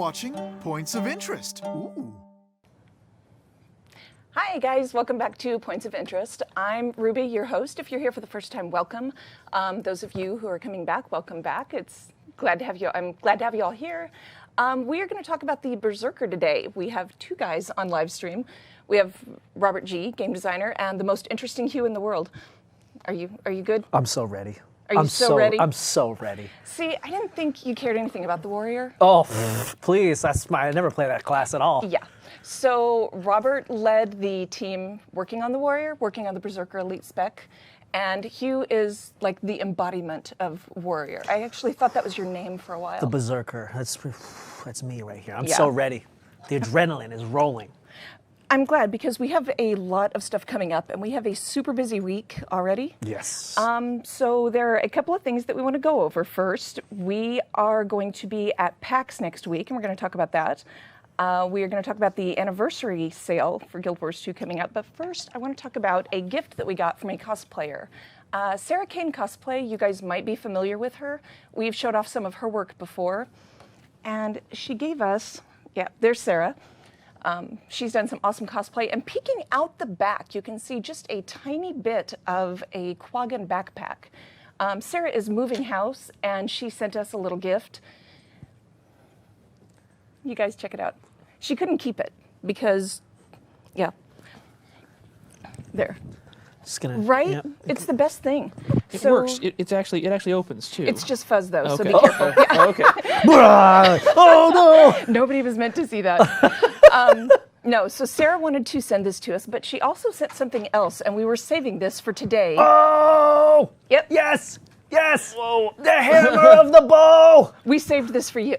watching Points of Interest. Ooh. Hi guys, welcome back to Points of Interest. I'm Ruby, your host. If you're here for the first time, welcome. Those of you who are coming back, welcome back. I'm glad to have you all here. We are going to talk about the Berserker today. We have two guys on live stream. We have Robert G, game designer, and the most interesting Hugh in the world. Are you good? I'm so ready. Are you so ready? I'm so ready. See, I didn't think you cared anything about the Warrior. Oh, please. I never play that class at all. Yeah. So Robert led the team working on the Warrior, working on the Berserker Elite Spec, and Hugh is like the embodiment of Warrior. I actually thought that was your name for a while. The Berserker. That's me right here. I'm Yeah. so ready. The adrenaline is rolling. I'm glad because we have a lot of stuff coming up and we have a super busy week already. Yes. So there are a couple of things that we want to go over. First, we are going to be at PAX next week and we're going to talk about that. We are going to talk about the anniversary sale for Guild Wars 2 coming up. But first, I want to talk about a gift that we got from a cosplayer. Sarah Kane Cosplay, you guys might be familiar with her. We've showed off some of her work before. And she gave us, yeah, there's Sarah. She's done some awesome cosplay, and peeking out the back, you can see just a tiny bit of a Quaggan backpack. Sarah is moving house, and she sent us a little gift. You guys check it out. She couldn't keep it because, yeah, there. Just gonna, right? Yep. It's the best thing. It works. It actually opens too. It's just fuzz though, so Okay. be careful. Yeah. Oh, okay. Oh no! Nobody was meant to see that. No, so Sarah wanted to send this to us, but she also sent something else, and we were saving this for today. Oh! Yep. Yes! Yes! Whoa! The hammer of the bow! We saved this for you.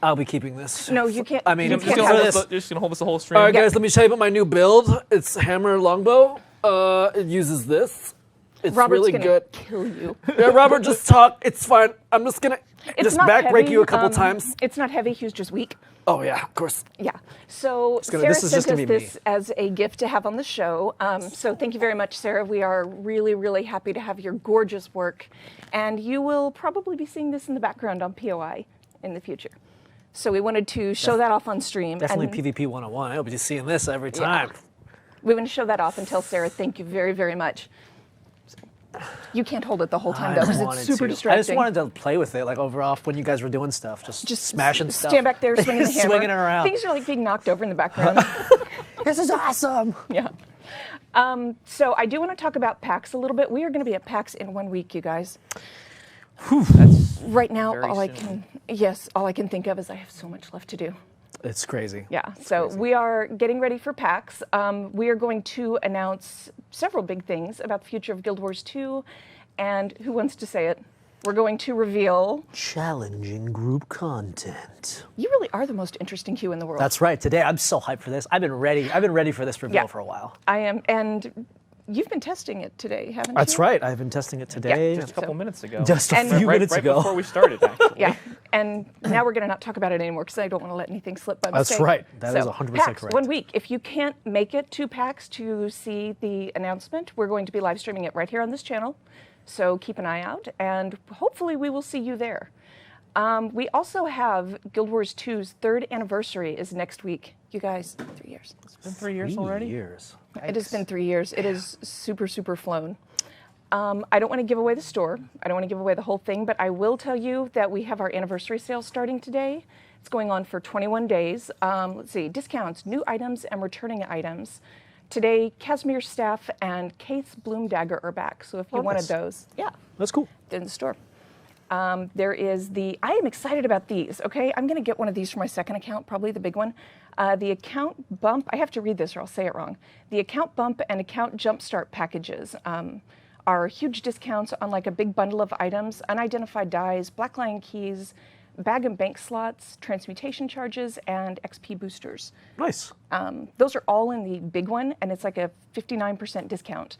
I'll be keeping this. No, you can't. I mean, you just can't for have this. this. You're just gonna hold us the whole stream. All right, guys, let me show you about my new build. It's hammer longbow. It uses this. It's Robert's really gonna good. kill you. Yeah, Robert, just talk. It's fine. I'm just gonna It's just not back break heavy, you a couple times. It's not heavy. Hugh's just weak. Oh yeah, of course. Yeah. So gonna- Sarah this is sent just gonna us be this me. as a gift to have on the show. So thank you very much, Sarah. We are really, really happy to have your gorgeous work, and you will probably be seeing this in the background on POI in the future. So we wanted to show that off on stream. Definitely and PvP 101. I'll be just seeing this every time. we want to show that off and tell Sarah thank you very, very much. You can't hold it the whole time though, because it's super distracting. I just wanted to play with it, like off when you guys were doing stuff, just smashing stuff. Stand back there, swinging the hammer. Swinging it around. Things are like being knocked over in the background. This is awesome. Yeah. So I do want to talk about PAX a little bit. We are going to be at PAX in 1 week, you guys. That's Right now, very all I soon. can think of is I have so much left to do. It's crazy. Yeah, so we are getting ready for PAX. We are going to announce several big things about the future of Guild Wars 2, and who wants to say it? We're going to reveal... Challenging group content. You really are the most interesting Hugh in the world. That's right. Today, I'm so hyped for this. I've been ready for this reveal Yeah. for a while. I am, and you've been testing it today, haven't you? That's right. I've been testing it today. just a couple minutes ago. Just a And- few minutes right ago. before we started, actually. Yeah, and now we're going to not talk about it anymore because I don't want to let anything slip by That's mistake. right. That is So, 100% PAX, correct. 1 week. If you can't make it to PAX to see the announcement, we're going to be live streaming it right here on this channel. So keep an eye out, and hopefully we will see you there. We also have Guild Wars 2's 3rd anniversary is next week. You guys, 3 years. It's been 3 years already. Years. It has been 3 years. It is super, super flown. I don't want to give away the store. I don't want to give away the whole thing, but I will tell you that we have our anniversary sale starting today. It's going on for 21 days. Let's see, discounts, new items, and returning items. Today, Casimir Staff and Kate's Bloom Dagger are back. So if you wanted nice. those, yeah, That's cool. they're in the store. There is I am excited about these, okay? I'm going to get one of these for my second account, probably the big one. The account bump, I have to read this or I'll say it wrong. The account bump and account jumpstart packages are huge discounts on like a big bundle of items, unidentified dies, Black Lion keys, bag and bank slots, transmutation charges, and XP boosters. Nice. Those are all in the big one, and it's like a 59% discount.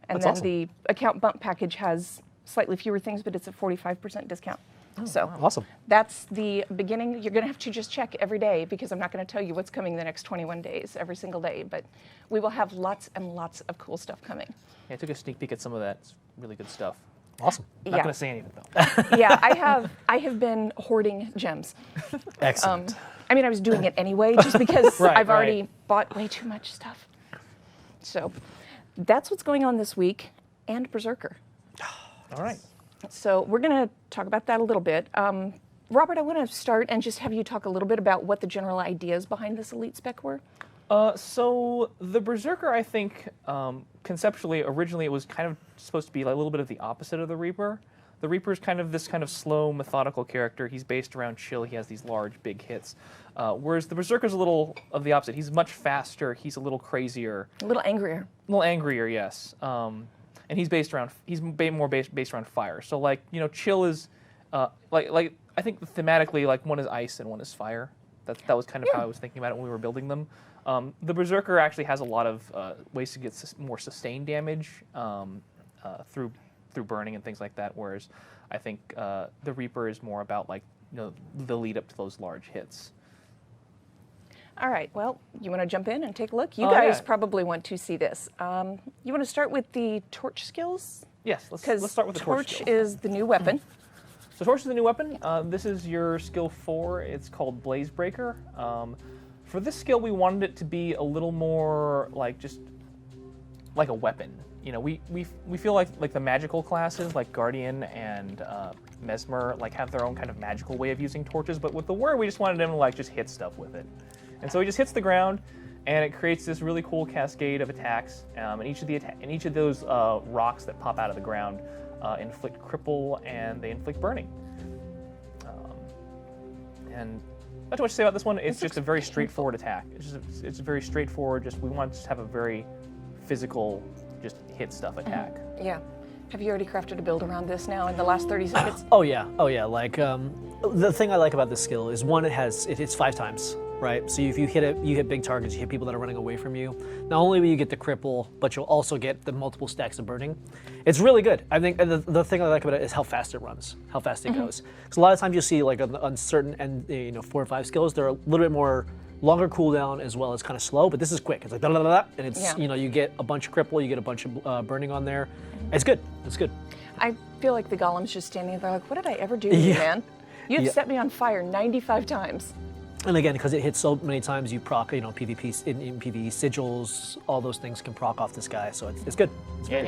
And That's then awesome. the account bump package has slightly fewer things, but it's a 45% discount. So Awesome. that's the beginning. You're going to have to just check every day because I'm not going to tell you what's coming the next 21 days every single day, but we will have lots and lots of cool stuff coming. Yeah, I took a sneak peek at some of that. It's really good stuff. Awesome. Not Yeah. gonna say any of it though. Yeah, I have been hoarding gems. Excellent. I mean, I was doing it anyway, just because Right, I've already right. bought way too much stuff. So that's what's going on this week, and Berserker. All right. So we're going to talk about that a little bit. Robert, I want to start and just have you talk a little bit about what the general ideas behind this elite spec were. So the Berserker, I think, conceptually, originally it was kind of supposed to be like a little bit of the opposite of the Reaper. The Reaper is kind of this kind of slow, methodical character. He's based around chill. He has these large, big hits. Whereas the Berserker's a little of the opposite. He's much faster. He's a little crazier. A little angrier. A little angrier, yes. And he's more based around fire. So like, you know, chill is like I think thematically like one is ice and one is fire. That was kind of how I was thinking about it when we were building them. The Berserker actually has a lot of ways to get more sustained damage through burning and things like that. Whereas I think the Reaper is more about like, you know, the lead up to those large hits. All right, well, you want to jump in and take a look? You Oh, guys yeah. probably want to see this. You want to start with the torch skills? Yes, let's Because start with the torch torch skills. is the new weapon. So torch is the new weapon. This is your skill 4. It's called Blaze Breaker. For this skill, we wanted it to be a little more like just like a weapon. You know, we feel like the magical classes like Guardian and Mesmer like have their own kind of magical way of using torches, but with the Warrior, we just wanted them to like just hit stuff with it. And so he just hits the ground, and it creates this really cool cascade of attacks. And each of those rocks that pop out of the ground inflict cripple and they inflict burning. And not too much to say about this one. It's just a very straightforward attack. It's very straightforward. Just we want to have a very physical, just hit stuff attack. Yeah. Have you already crafted a build around this now in the last 30 seconds? Oh yeah. Like the thing I like about this skill is one, it hits 5 times, right? So if you hit it, you hit big targets, you hit people that are running away from you. Not only will you get the cripple, but you'll also get the multiple stacks of burning. It's really good. I think the thing I like about it is how fast it runs, how fast it goes. Because a lot of times you'll see like on certain and 4 or 5 skills, they're a little bit more longer cooldown as well as kind of slow, but this is quick. It's like da da da da, and it's you get a bunch of cripple, you get a bunch of burning on there. It's good. It's good. I feel like the golem's just standing there like, what did I ever do to you, man? You've set me on fire 95 times. And again, because it hits so many times, you proc, PvP in PvE sigils, all those things can proc off this guy, so it's good. And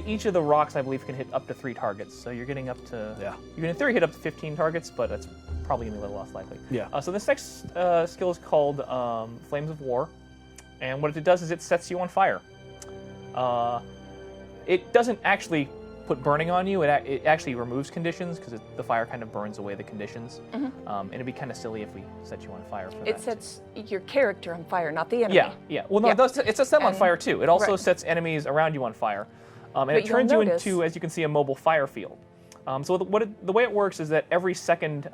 each of the rocks, I believe, can hit up to 3 targets. So you're getting up to you can in theory hit up to 15 targets, but it's probably gonna be a little less likely. Yeah. So this next skill is called Flames of War, and what it does is it sets you on fire. It doesn't actually put burning on you. It actually removes conditions because the fire kind of burns away the conditions. And it'd be kind of silly if we set you on fire for that. It sets your character on fire, not the enemy. Yeah. Well, no, it does. It sets them on fire too. It also sets enemies around you on fire, and it you'll turns you notice- into, as you can see, a mobile fire field. So the way it works is that every second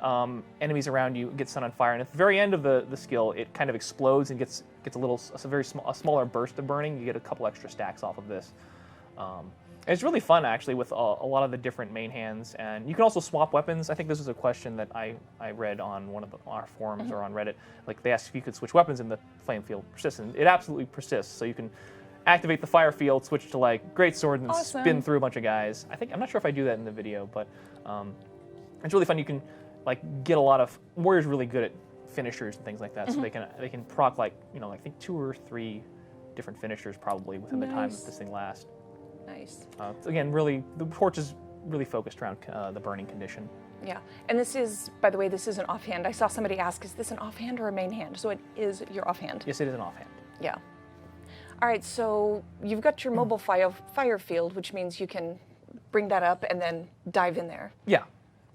enemies around you get set on fire, and at the very end of the skill, it kind of explodes and gets a smaller burst of burning. You get a couple extra stacks off of this. And it's really fun actually with a lot of the different main hands, and you can also swap weapons. I think this is a question that I read on one of our forums or on Reddit. Like they asked if you could switch weapons and the flame field persists, and it absolutely persists. So you can activate the fire field, switch to like greatsword, and spin through a bunch of guys. I'm not sure if I do that in the video, but it's really fun. You can like get a lot of warriors really good at finishers and things like that, so they can proc like I think 2 or 3 different finishers probably within the time that this thing lasts. Nice. Again, really, the torch is really focused around the burning condition. Yeah, and this is, by the way, this is an offhand. I saw somebody ask, is this an offhand or a main hand? So it is your offhand. Yes, it is an offhand. Yeah. All right, so you've got your mobile fire field, which means you can bring that up and then dive in there. Yeah.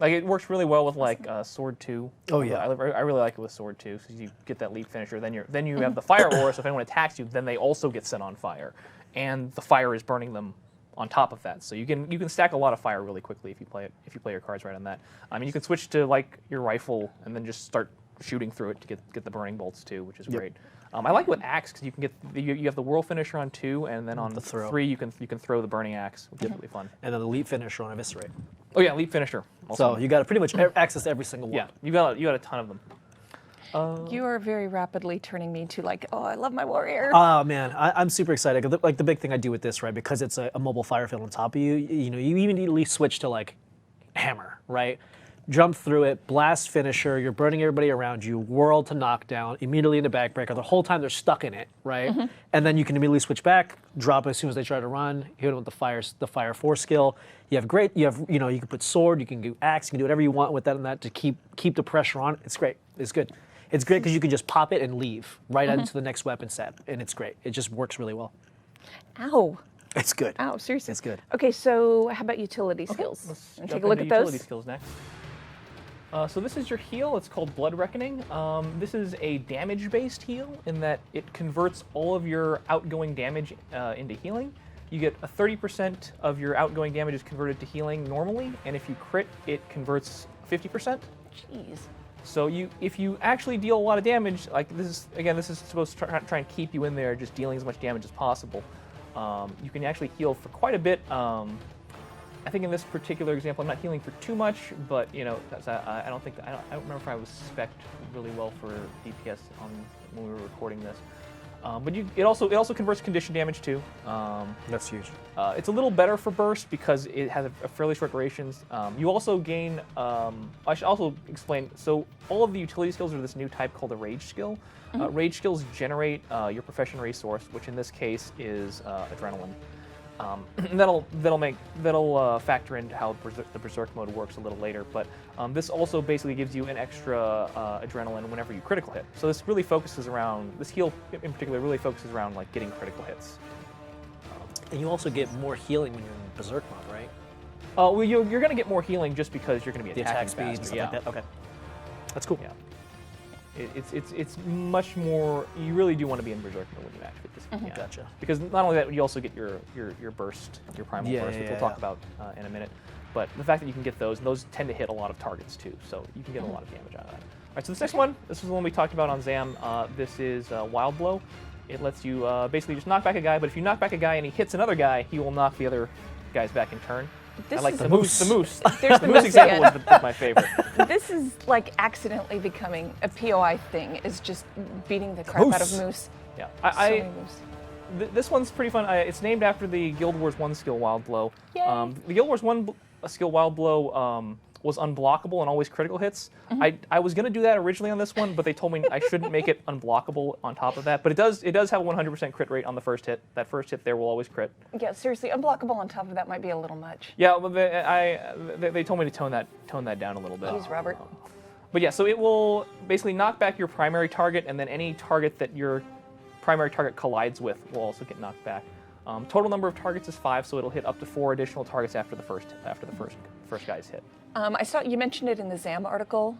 Like it works really well with like Sword 2. Oh yeah. I really like it with Sword 2 because you get that leap finisher. Then you have the fire aura, so if anyone attacks you, then they also get set on fire, and the fire is burning them on top of that. So you can stack a lot of fire really quickly if you play your cards right on that. I mean, you can switch to like your rifle and then just start shooting through it to get the burning bolts too, which is great. I like with axe because you can get you have the whirl finisher on 2, and then on The throw. 3 you can throw the burning axe, which is really fun. And then the leap finisher on Eviscerate. Oh yeah, leap finisher. Also. So you got pretty much access to every single one. Yeah, you got a ton of them. You are very rapidly turning me to like, oh, I love my warrior. Oh man, I'm super excited. Like the big thing I do with this, right? Because it's a mobile fire field on top of you. You know, you immediately switch to like hammer, right? Jump through it, blast finisher. You're burning everybody around you. World to knockdown, immediately into backbreaker. The whole time they're stuck in it, right? And then you can immediately switch back, drop as soon as they try to run. Hit them with the fire 4 skill. You can put sword. You can do axe. You can do whatever you want with that and that to keep the pressure on. It's great. It's good. It's great because you can just pop it and leave right into the next weapon set, and it's great. It just works really well. Ow. It's good. Ow, seriously. It's good. Okay, so how about utility skills? Let's And jump take a look into at utility those. skills next. So this is your heal. It's called Blood Reckoning. This is a damage-based heal in that it converts all of your outgoing damage into healing. You get a 30% of your outgoing damage is converted to healing normally, and if you crit, it converts 50%. Jeez. So if you actually deal a lot of damage, like this is supposed to try and keep you in there, just dealing as much damage as possible. You can actually heal for quite a bit. I think in this particular example, I'm not healing for too much, but I don't remember if I was spec'd really well for DPS when we were recording this. But it also converts condition damage too. That's huge. It's a little better for burst because it has a fairly short durations. You also gain. I should also explain. So all of the utility skills are this new type called a rage skill. Rage skills generate your profession resource, which in this case is adrenaline. That'll factor into how the Berserk mode works a little later, but this also basically gives you an extra adrenaline whenever you critical hit. So this really focuses around, this heal in particular really focuses around like getting critical hits. And you also get more healing when you're in Berserk mode, right? Well, you're going to get more healing just because you're going to be The attacking attack speed and faster. stuff like that. Okay, that's cool. Yeah. It's much more. You really do want to be in Berserk mode when you activate this. Yeah. Gotcha. Because not only that, you also get your burst, your primal burst, which we'll talk about in a minute. But the fact that you can get those, and those tend to hit a lot of targets too, so you can get a lot of damage out of that. All right, so this next one, this is the one we talked about on Zam. This is Wild Blow. It lets you basically just knock back a guy, but if you knock back a guy and he hits another guy, he will knock the other guys back in turn. This I like is the moose. The moose. There's the moose example was my favorite. This is like accidentally becoming a POI thing, is just beating the crap out of moose. Yeah, So many moose. This one's pretty fun. It's named after the Guild Wars 1 skill Wild Blow. Yay. The Guild Wars 1 skill Wild Blow was unblockable and always critical hits. I was going to do that originally on this one, but they told me I shouldn't make it unblockable on top of that. But it does have a 100% crit rate on the first hit. That first hit there will always crit. Yeah, seriously, unblockable on top of that might be a little much. Yeah, well, they told me to tone that down a little bit. Jeez, Robert. But yeah, so it will basically knock back your primary target, and then any target that your primary target collides with will also get knocked back. Total number of targets is 5, so it'll hit up to 4 additional targets after the first guy's hit. I saw you mentioned it in the Zam article.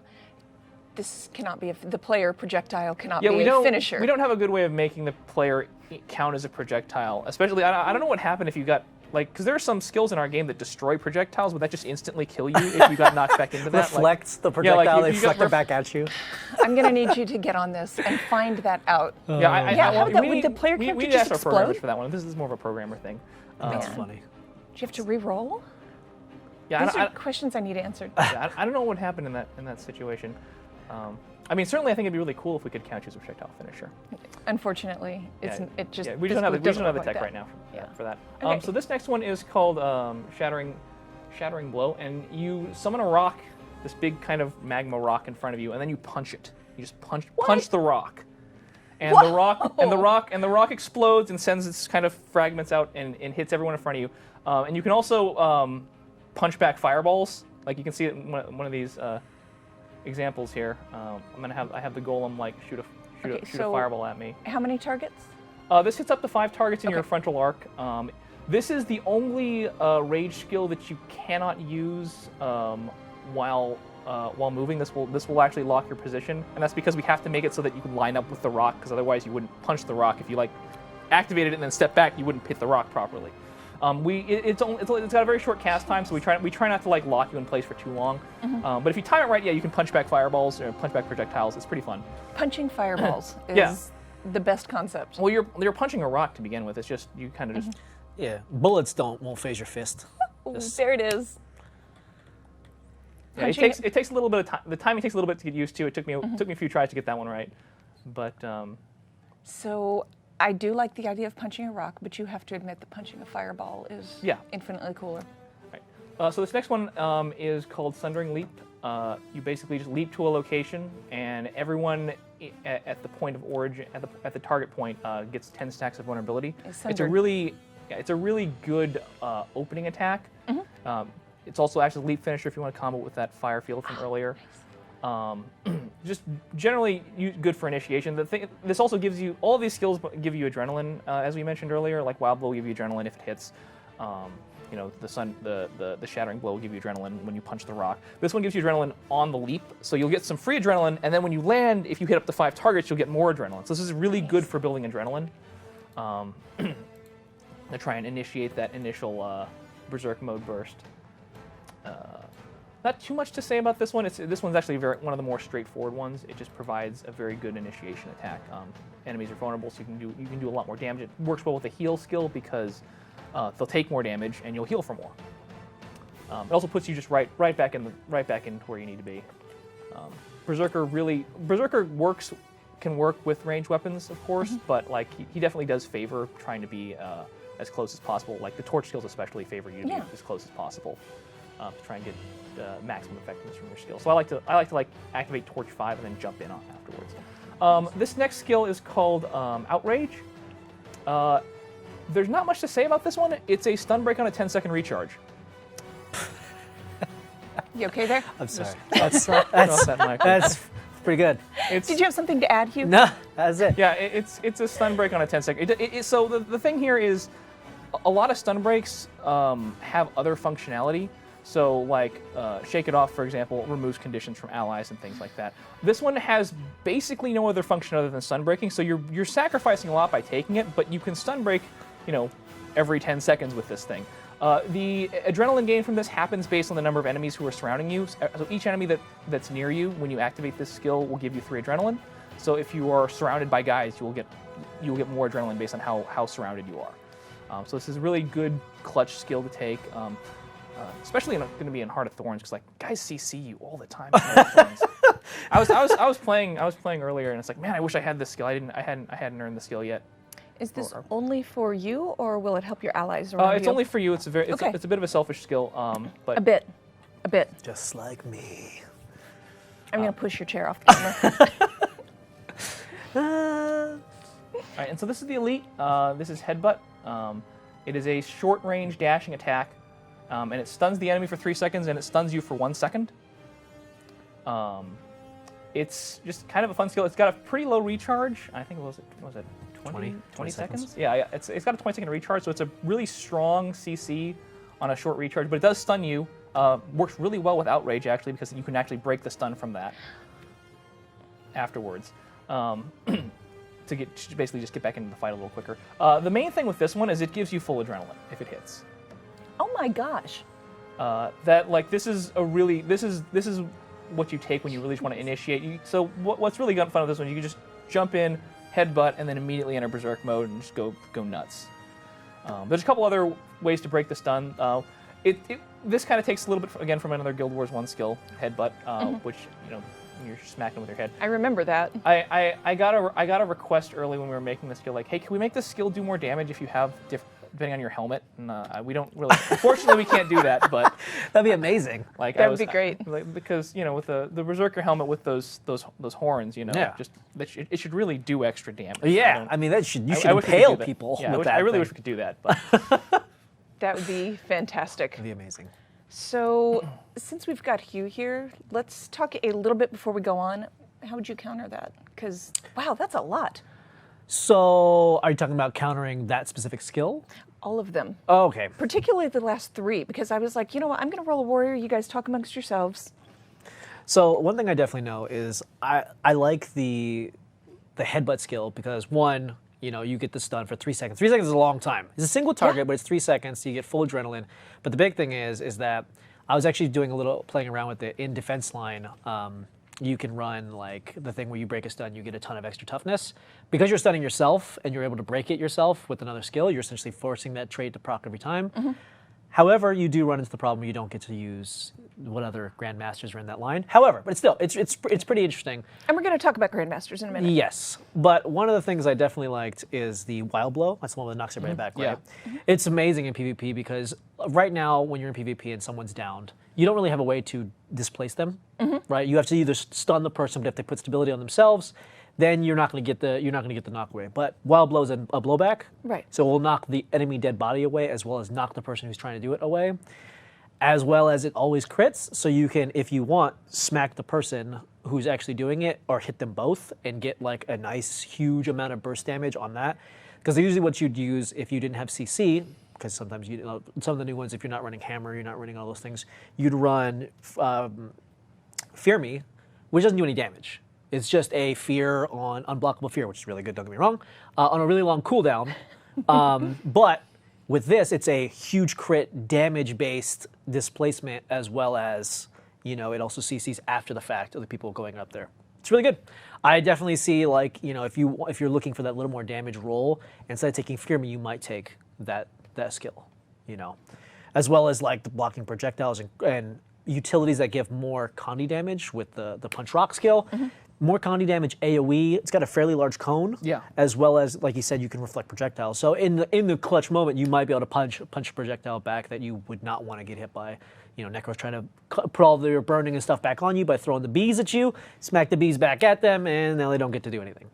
This cannot be the player projectile cannot be a finisher. We don't have a good way of making the player count as a projectile. Especially, I don't know what happened if you got because there are some skills in our game that destroy projectiles, but that just instantly kill you if you got knocked back into that. Reflects the projectile, they reflect it back at you. I'm gonna need you to get on this and find that out. Would the player character just our programmers explode? for that one. This is more of a programmer thing. That's funny. Do you have to re-roll? Yeah, These are questions I need answered. I don't know what happened in that situation. I mean, certainly, I think it'd be really cool if we could count you as a projectile finisher. Unfortunately, it just we just don't have the tech right now for that. Okay. So this next one is called Shattering Blow, and you summon a rock, this big kind of magma rock in front of you, and then you punch it. You just punch the rock, and the rock explodes and sends its kind of fragments out and hits everyone in front of you. And you can also punch back fireballs, like you can see it in one of these examples here. I have the golem like shoot a fireball at me. How many targets? This hits up to 5 targets in your frontal arc. This is the only rage skill that you cannot use while moving. This will actually lock your position, and that's because we have to make it so that you can line up with the rock, because otherwise you wouldn't punch the rock. If you like activated it and then step back, you wouldn't hit the rock properly. It's got a very short cast time, so we try not to like lock you in place for too long. But if you time it right, yeah, you can punch back fireballs or punch back projectiles. It's pretty fun. Punching fireballs is the best concept. Well, you're punching a rock to begin with. It's just you kind of just. Yeah, bullets won't phase your fist. There it is. Yeah, it takes a little bit of time. The timing takes a little bit to get used to. It took me a few tries to get that one right, but. So I do like the idea of punching a rock, but you have to admit that punching a fireball is infinitely cooler. Right. So this next one is called Sundering Leap. You basically just leap to a location, and everyone at the point of origin, at the target point, gets 10 stacks of vulnerability. It's a really good opening attack. It's also actually a leap finisher if you want to combo with that fire field from earlier. Just generally good for initiation. This also gives you, all of these skills give you adrenaline, as we mentioned earlier. Like Wild Blow will give you adrenaline if it hits. You know, the Shattering Blow will give you adrenaline when you punch the rock. This one gives you adrenaline on the leap, so you'll get some free adrenaline, and then when you land, if you hit up to 5 targets, you'll get more adrenaline. So this is really good for building adrenaline. To try and initiate that initial Berserk mode burst. Not too much to say about this one. This one's actually one of the more straightforward ones. It just provides a very good initiation attack. Enemies are vulnerable, so you can do a lot more damage. It works well with the heal skill because they'll take more damage and you'll heal for more. It also puts you just right back in where you need to be. Berserker can work with ranged weapons, of course, but like he definitely does favor trying to be as close as possible. Like the torch skills especially favor you to be as close as possible to try and get maximum effectiveness from your skill. So I like to activate Torch 5 and then jump in afterwards. This next skill is called Outrage. There's not much to say about this one. It's a stun break on a 10-second recharge. You okay there? I'm sorry. That's pretty good. Did you have something to add, Hugh? No, that's it. Yeah, it's a stun break on a 10-second. So the thing here is, a lot of stun breaks have other functionality. So like Shake It Off, for example, removes conditions from allies and things like that. This one has basically no other function other than stun breaking. So you're sacrificing a lot by taking it, but you can stun break, every 10 seconds with this thing. The adrenaline gain from this happens based on the number of enemies who are surrounding you. So each enemy that's near you when you activate this skill will give you 3 adrenaline. So if you are surrounded by guys, you will get more adrenaline based on how surrounded you are. So this is a really good clutch skill to take. Especially going to be in Heart of Thorns, because like guys CC you all the time. I was playing earlier, and it's like, man, I wish I had this skill. I hadn't earned the skill yet. Is this only for you, or will it help your allies around It's you? only for you. It's a bit of a selfish skill, but a bit. Just like me. I'm gonna push your chair off the camera. All right, and so this is the elite. This is Headbutt. It is a short-range dashing attack. And it stuns the enemy for 3 seconds, and it stuns you for 1 second. It's just kind of a fun skill. It's got a pretty low recharge. I think was it 20 seconds? Yeah, it's got a 20-second recharge, so it's a really strong CC on a short recharge, but it does stun you. Works really well with Outrage, actually, because you can actually break the stun from that afterwards. To basically just get back into the fight a little quicker. The main thing with this one is it gives you full adrenaline if it hits. Oh my gosh. This is what you take when you really just want to initiate. So what's really fun with this one, you can just jump in, headbutt, and then immediately enter Berserk mode and just go nuts. There's a couple other ways to break the stun. This kind of takes a little bit again from another Guild Wars 1 skill, headbutt, which you're smacking with your head. I remember that. I got a request early when we were making this skill, like, hey, can we make this skill do more damage if you have depending on your helmet? And we don't really. Unfortunately, we can't do that. But that'd be amazing. Like that would be great. Because with the Berserker helmet with those horns, just it should really do extra damage. Yeah, I mean you should impale people. Yeah, with I really wish we could do that. But that would be fantastic. That'd be amazing. So, since we've got Hugh here, let's talk a little bit before we go on. How would you counter that? Because wow, that's a lot. So, are you talking about countering that specific skill? All of them. Oh, okay. Particularly the last 3, because I was like, you know what, I'm going to roll a warrior. You guys talk amongst yourselves. So, one thing I definitely know is I like the headbutt skill because, one, you get the stun for 3 seconds. 3 seconds is a long time. It's a single target, but it's 3 seconds, so you get full adrenaline. But the big thing is that I was actually doing a little playing around with it in defense line. You can run like the thing where you break a stun, you get a ton of extra toughness. Because you're stunning yourself and you're able to break it yourself with another skill, you're essentially forcing that trait to proc every time. However, you do run into the problem you don't get to use what other grandmasters are in that line. However, but still, it's pretty interesting. And we're going to talk about grandmasters in a minute. Yes, but one of the things I definitely liked is the Wild Blow. That's the one that knocks everybody back, right? Yeah. It's amazing in PvP because right now when you're in PvP and someone's downed, you don't really have a way to displace them, right? You have to either stun the person, but if they put stability on themselves, then you're not going to get the knock away. But Wild Blow is a blowback, Right. so it will knock the enemy dead body away as well as knock the person who's trying to do it away, as well as it always crits. So you can, if you want, smack the person who's actually doing it or hit them both and get like a nice huge amount of burst damage on that. Because usually what you'd use if you didn't have CC, because sometimes some of the new ones, if you're not running Hammer, you're not running all those things, you'd run Fear Me, which doesn't do any damage. It's just a fear on unblockable fear, which is really good, don't get me wrong, on a really long cooldown. But with this, it's a huge crit damage-based displacement, as well as, it also CCs after the fact of the people going up there. It's really good. I definitely see, like, if you're looking for that little more damage roll, instead of taking Fear Me, you might take that skill, as well as like the blocking projectiles and utilities that give more Condi damage with the Punch Rock skill. More Condi damage AoE. It's got a fairly large cone. Yeah. As well as, like you said, you can reflect projectiles. So in the clutch moment, you might be able to punch a projectile back that you would not want to get hit by. Necro's trying to put all their burning and stuff back on you by throwing the bees at you, smack the bees back at them, and now they don't get to do anything.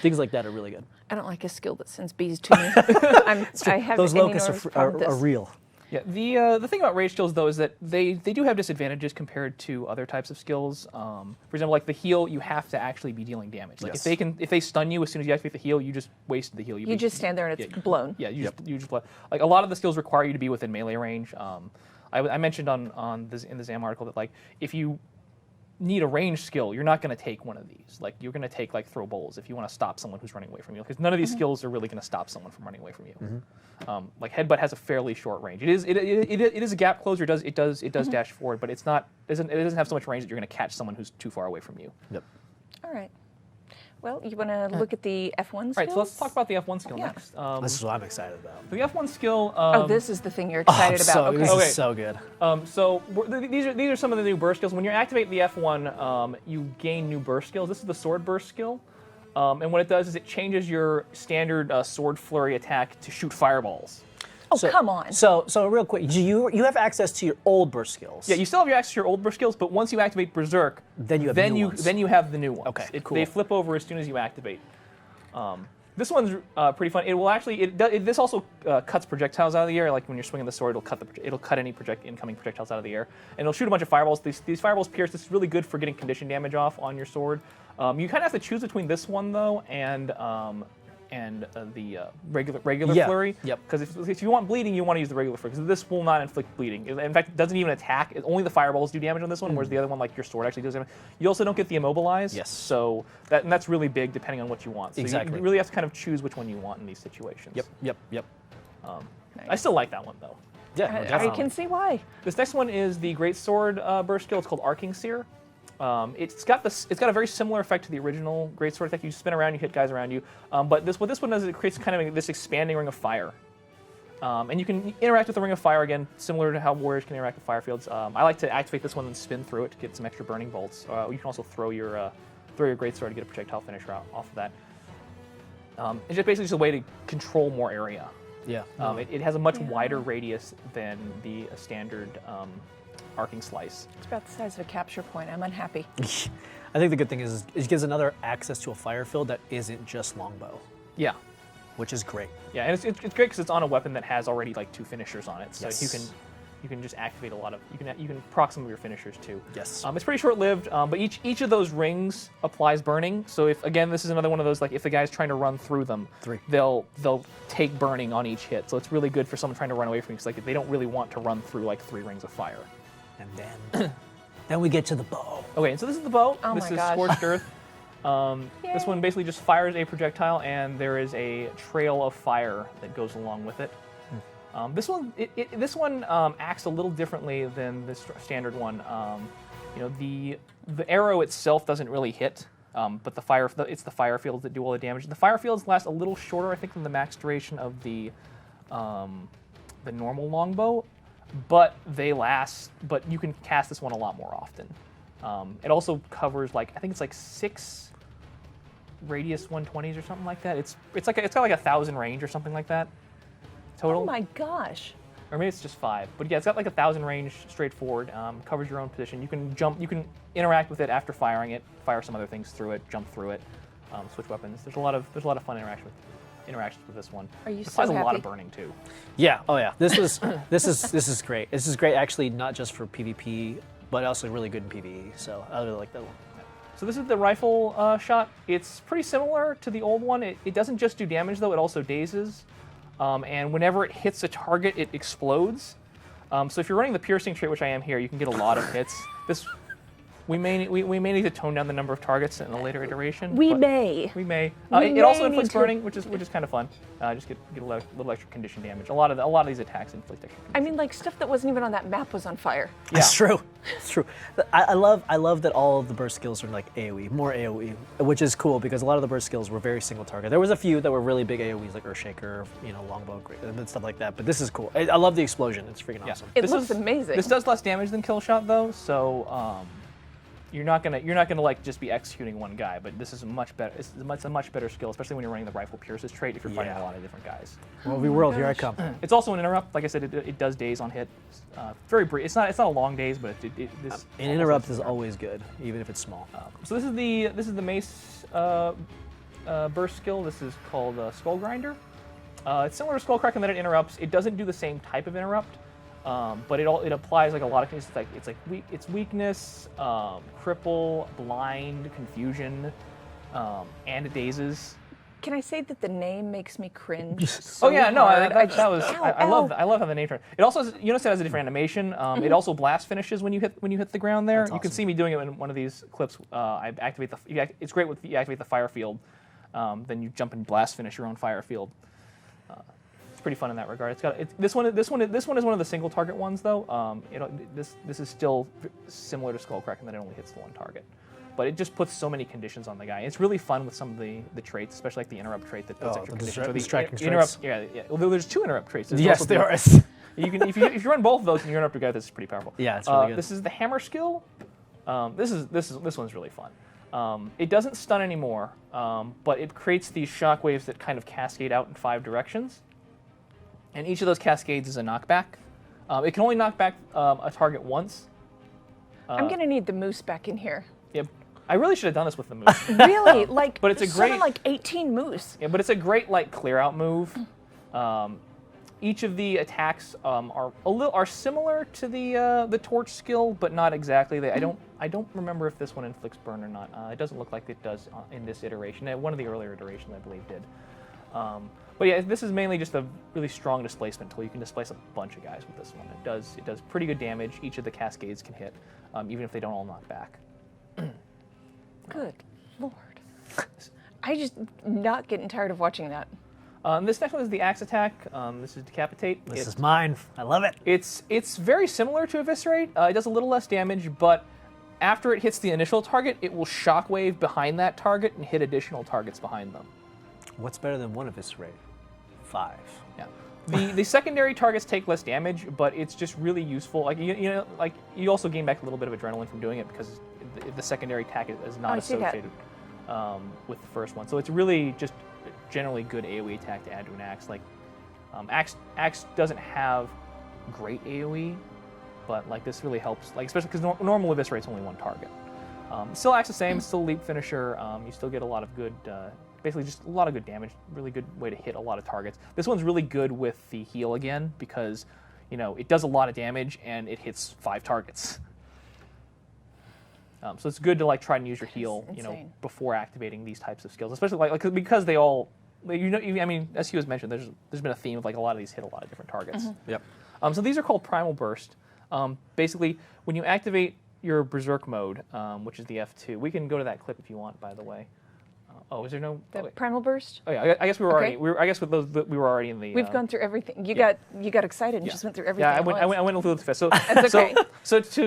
Things like that are really good. I don't like a skill that sends bees to me. I have Those an locusts enormous are problem with this. real. Yeah, the thing about rage skills though is that they do have disadvantages compared to other types of skills. For example, like the heal, you have to actually be dealing damage. Like if they stun you as soon as you activate the heal, you just wasted the heal. You just stand there and it's blown. Yeah, you just blow. Like a lot of the skills require you to be within melee range. I mentioned in the ZAM article that like if you need a range skill, you're not going to take one of these. Like you're going to take like throw bowls if you want to stop someone who's running away from you, because none of these skills are really going to stop someone from running away from you. Like headbutt has a fairly short range. It is a gap closer. It does dash forward, but it doesn't have so much range that you're going to catch someone who's too far away from you. Yep. All right. Well, you want to look at the F1 skills? Right. So let's talk about the F1 skill next. This is what I'm excited about. The F1 skill. This is the thing you're excited about. This Okay. is so good. So these are some of the new burst skills. When you activate the F1, you gain new burst skills. This is the sword burst skill, and what it does is it changes your standard sword flurry attack to shoot fireballs. Oh, come on. So real quick, you have access to your old burst skills. Yeah, you still have your access to your old burst skills, but once you activate Berserk, then you have then you have the new ones. Okay, cool. They flip over as soon as you activate. This one's pretty fun. It will actually this also cuts projectiles out of the air. Like when you're swinging the sword, it'll cut any incoming projectiles out of the air, and it'll shoot a bunch of fireballs. These fireballs pierce. This is really good for getting condition damage off on your sword. You kind of have to choose between this one though and the regular flurry. Yep. Because if you want bleeding, you want to use the regular flurry, because this will not inflict bleeding. In fact, it doesn't even attack. Only the fireballs do damage on this one, whereas the other one, like your sword, actually does damage. You also don't get the immobilize. Yes. So that's really big, depending on what you want. So Exactly. you really have to kind of choose which one you want in these situations. Yep. I still like that one though. Yeah, I definitely. can see why. This next one is the Great Sword burst skill. It's called Arcing Seer. It's got a very similar effect to the original Great Sword effect. You spin around, you hit guys around you. But what this one does is it creates kind of this expanding ring of fire. And you can interact with the ring of fire again, similar to how warriors can interact with fire fields. I like to activate this one and spin through it to get some extra burning bolts. You can also throw your Great Sword to get a projectile finisher off of that. It's just basically just a way to control more area. Yeah. It has a much wider radius than the standard arcing slice. It's about the size of a capture point. I'm unhappy. I think the good thing is it gives another access to a fire field that isn't just longbow, Yeah. which is great. Yeah, and it's great because it's on a weapon that has already like 2 finishers on it, so Yes. you can just activate a lot of you can proc some of your finishers too. Yes. It's pretty short-lived, but each of those rings applies burning. So if again this is another one of those, like if the guy's trying to run through them, 3. they'll take burning on each hit. So it's really good for someone trying to run away from you, because like they don't really want to run through like 3 rings of fire. And then we get to the bow. Okay, and so this is the bow. Oh This my is gosh. Scorched Earth. This one basically just fires a projectile, and there is a trail of fire that goes along with it. This one acts a little differently than the standard one. The arrow itself doesn't really hit, but it's the fire fields that do all the damage. The fire fields last a little shorter, I think, than the max duration of the normal longbow. but they last. But you can cast this one a lot more often. It also covers like I think it's like 6 radius 120s or something like that. It's got like 1,000 range or something like that total. Oh my gosh. Or maybe it's just 5. But yeah, it's got like 1,000 range, straightforward. Covers your own position. You can jump. You can interact with it after firing it. Fire some other things through it. Jump through it. Switch weapons. There's a lot of fun interactions with this one. Are you it so applies a lot happy? of burning too. Yeah. Oh yeah. This is great. This is great actually, not just for PvP, but also really good in PvE. So I really like that one. So this is the rifle shot. It's pretty similar to the old one. It doesn't just do damage though. It also dazes. And whenever it hits a target, it explodes. So if you're running the piercing trait, which I am here, you can get a lot of hits. We may need to tone down the number of targets in a later iteration. We but may. We may. We It also may inflicts need to- burning, which is kind of fun. Just get a little extra condition damage. A lot of these attacks inflict extra. I mean, like stuff that wasn't even on that map was on fire. It's true. It's true. I love that all of the burst skills are like AoE, more AoE, which is cool because a lot of the burst skills were very single target. There was a few that were really big AoEs like Earthshaker, longbow, and stuff like that. But this is cool. I love the explosion. It's freaking awesome. It looks amazing. This does less damage than kill shot though, so you're not gonna like just be executing one guy. But this is a much better. It's a much better skill, especially when you're running the rifle pierces trait if you're fighting a lot of different guys. World World, here I come. It's also an interrupt. Like I said, it does daze on hit. Very brief. It's not a long daze, but this. An interrupt is always good, even if it's small. So this is the mace burst skill. This is called Skull Grinder. It's similar to Skull Crack in that it interrupts. It doesn't do the same type of interrupt, but it applies like a lot of things. It's weakness, cripple, blind, confusion, and it dazes. Can I say that the name makes me cringe? Oh yeah, no, hard. that was. I Ow. love how the name turned. It also has, you notice it has a different animation. It also blast finishes when you hit the ground there. That's You can awesome. see me doing it in one of these clips. I activate it's great with you activate the fire field. Then you jump and blast finish your own fire field. It's pretty fun in that regard. This one is one of the single target ones though. This is still similar to Skull Crack in that it only hits the one target. But it just puts so many conditions on the guy. It's really fun with some of the traits, especially like the interrupt trait that does extra the conditions. Or distracting interrupt, strikes. yeah. Although there's 2 interrupt traits. There's Yes, also there the- is. You can if you run both of those and you interrupt a guy, this is pretty powerful. Yeah, it's really good. This is the hammer skill. This one's really fun. It doesn't stun anymore, but it creates these shockwaves that kind of cascade out in 5 directions, and each of those cascades is a knockback. It can only knock back a target once. I'm gonna need the moose back in here. Yeah, I really should have done this with the moose. Really, like, But it's a summon great- like 18 moose. Yeah, but it's a great like clear out move. Each of the attacks are similar to the torch skill, but not exactly. I don't remember if this one inflicts burn or not. It doesn't look like it does in this iteration. One of the earlier iterations, I believe, did. But yeah, this is mainly just a really strong displacement tool. You can displace a bunch of guys with this one. It does pretty good damage. Each of the cascades can hit, even if they don't all knock back. Good Lord. I just not getting tired of watching that. This next one is the axe attack. This is decapitate. This is mine. I love it. It's very similar to eviscerate. It does a little less damage, but after it hits the initial target, it will shockwave behind that target and hit additional targets behind them. What's better than one eviscerate? 5. Yeah. The secondary targets take less damage, but it's just really useful. Like you also gain back a little bit of adrenaline from doing it because the secondary attack is not I see that. associated with the first one. So it's really just generally good AoE attack to add to an axe. Like axe doesn't have great AoE, but like this really helps. Like especially because normal eviscerate's only one target. Still acts the same. Still leap finisher. You still get a lot of good. Basically, just a lot of good damage. Really good way to hit a lot of targets. This one's really good with the heal again because, it does a lot of damage and it hits 5 targets. So it's good to like try and use your heal, insane. before activating these types of skills, especially like because they all, I mean, as Hugh has mentioned, there's been a theme of like a lot of these hit a lot of different targets. Yep. So these are called Primal Burst. Basically, when you activate your Berserk mode, which is the F2, we can go to that clip if you want, by the way. Oh, is there no? The Oh, wait. primal burst. Oh yeah, I guess we were Okay. already. I guess with those, we were already in the. We've gone through everything. You got excited and just went through everything. Yeah, I at went a once. little too fast. So, That's okay.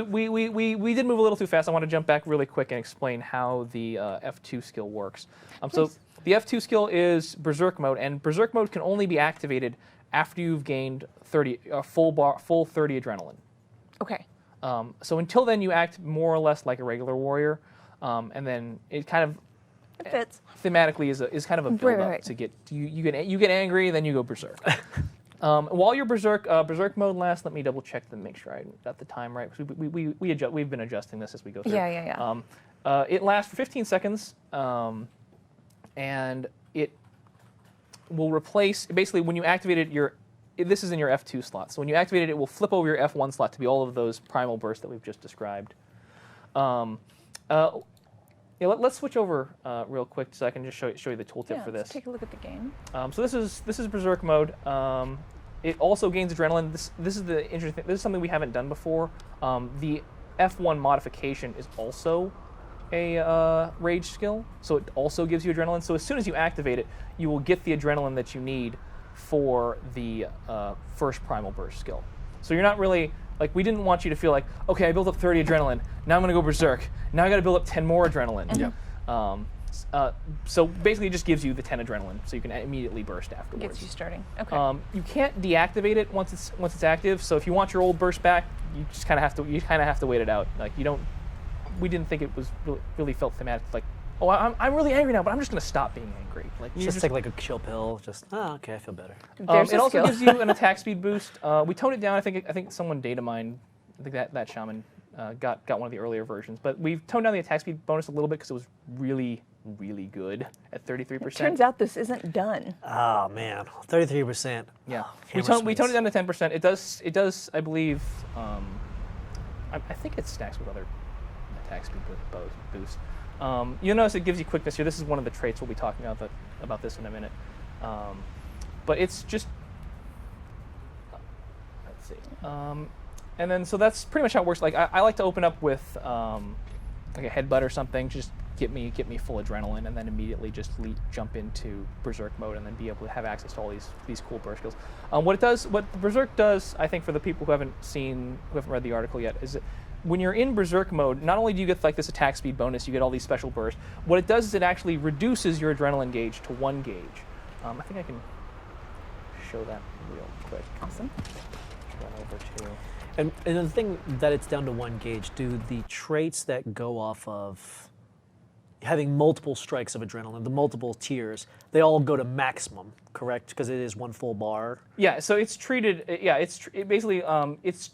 we did move a little too fast. I want to jump back really quick and explain how the F2 skill works. So Please. the F2 skill is Berserk mode, and Berserk mode can only be activated after you've gained 30 full 30 adrenaline. Okay. So until then, you act more or less like a regular warrior, and then it kind of It fits. thematically is kind of a build up right. to get you get angry, then you go berserk. While you're berserk mode lasts, let me double check to make sure I got the time right, because we've been adjusting this as we go through. Yeah. It lasts for 15 seconds, and it will replace basically when you activate it. This is in your F2 slot. So when you activate it, it will flip over your F1 slot to be all of those primal bursts that we've just described. Let's switch over real quick so I can just show you the tooltip Yeah, for let's this. take a look at the game. So this is Berserk mode. It also gains adrenaline. This is the interesting thing. This is something we haven't done before. The F1 modification is also a rage skill, so it also gives you adrenaline. So as soon as you activate it, you will get the adrenaline that you need for the first primal burst skill. So you're not really, like, we didn't want you to feel like, okay, I built up 30 adrenaline, now I'm going to go berserk. Now I got to build up 10 more adrenaline. So basically it just gives you the 10 adrenaline, so you can immediately burst afterwards. Gets you starting. Okay. You can't deactivate it once it's active. So if you want your old burst back, you just kind of have to wait it out. Like, you don't. We didn't think it was really felt thematic. Like, oh, I'm really angry now, but I'm just going to stop being angry. Like, You just take like a chill pill. Just okay, I feel better. There's it a also skill. gives you an attack speed boost. We toned it down. I think someone data mined. I think that shaman got one of the earlier versions, but we've toned down the attack speed bonus a little bit because it was really good at 33%. Turns out this isn't done. Oh man, 33%. Yeah, Hammer we toned it down to 10%. It does, I believe. I think it stacks with other attack speed boost. You'll notice it gives you quickness here. This is one of the traits we'll be talking about this in a minute. But it's just, let's see. And then so that's pretty much how it works. Like I like to open up with like a headbutt or something, just get me full adrenaline, and then immediately just jump into berserk mode, and then be able to have access to all these cool burst skills. What berserk does, I think, for the people who haven't read the article yet, is that when you're in berserk mode, not only do you get like this attack speed bonus, you get all these special bursts. What it does is it actually reduces your adrenaline gauge to 1 gauge. I think I can show that real quick. Awesome. Run over to. And the thing that it's down to 1 gauge, do the traits that go off of having multiple strikes of adrenaline, the multiple tiers, they all go to maximum, correct? Because it is 1 full bar. Yeah, so it's treated. Yeah, it basically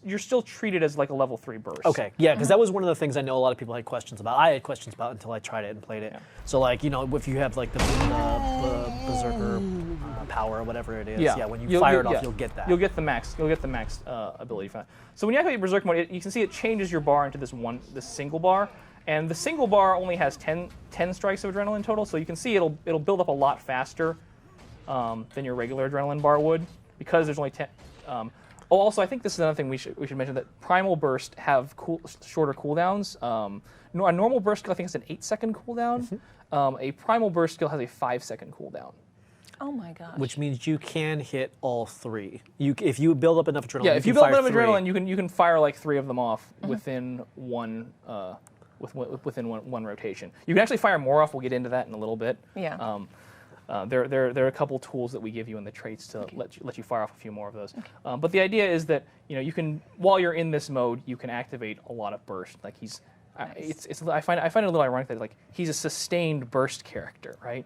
you're still treated as like a level 3 burst. Okay, yeah, because that was one of the things I know a lot of people had questions about. I had questions about until I tried it and played it. Yeah. So like, if you have like the Berserker power or whatever it is, when you fire it off, you'll get that. You'll get the max ability from that. So when you activate berserk mode, you can see it changes your bar into this single bar. And the single bar only has 10 strikes of adrenaline total, so you can see it'll build up a lot faster than your regular adrenaline bar would, because there's only 10. Also, I think this is another thing we should mention, that primal burst have shorter cooldowns. A normal burst skill, I think, has an 8-second cooldown. A primal burst skill has a 5-second cooldown. Oh my gosh. Which means you can hit all 3. If you build up enough adrenaline, Yeah, if you build up enough adrenaline, you can fire like 3 of them off within one. Within one rotation. You can actually fire more off. We'll get into that in a little bit. Yeah. There are a couple tools that we give you in the traits to let you fire off a few more of those. Okay. But the idea is that you can, while you're in this mode, you can activate a lot of burst. Like nice. I find it a little ironic that like he's a sustained burst character, right?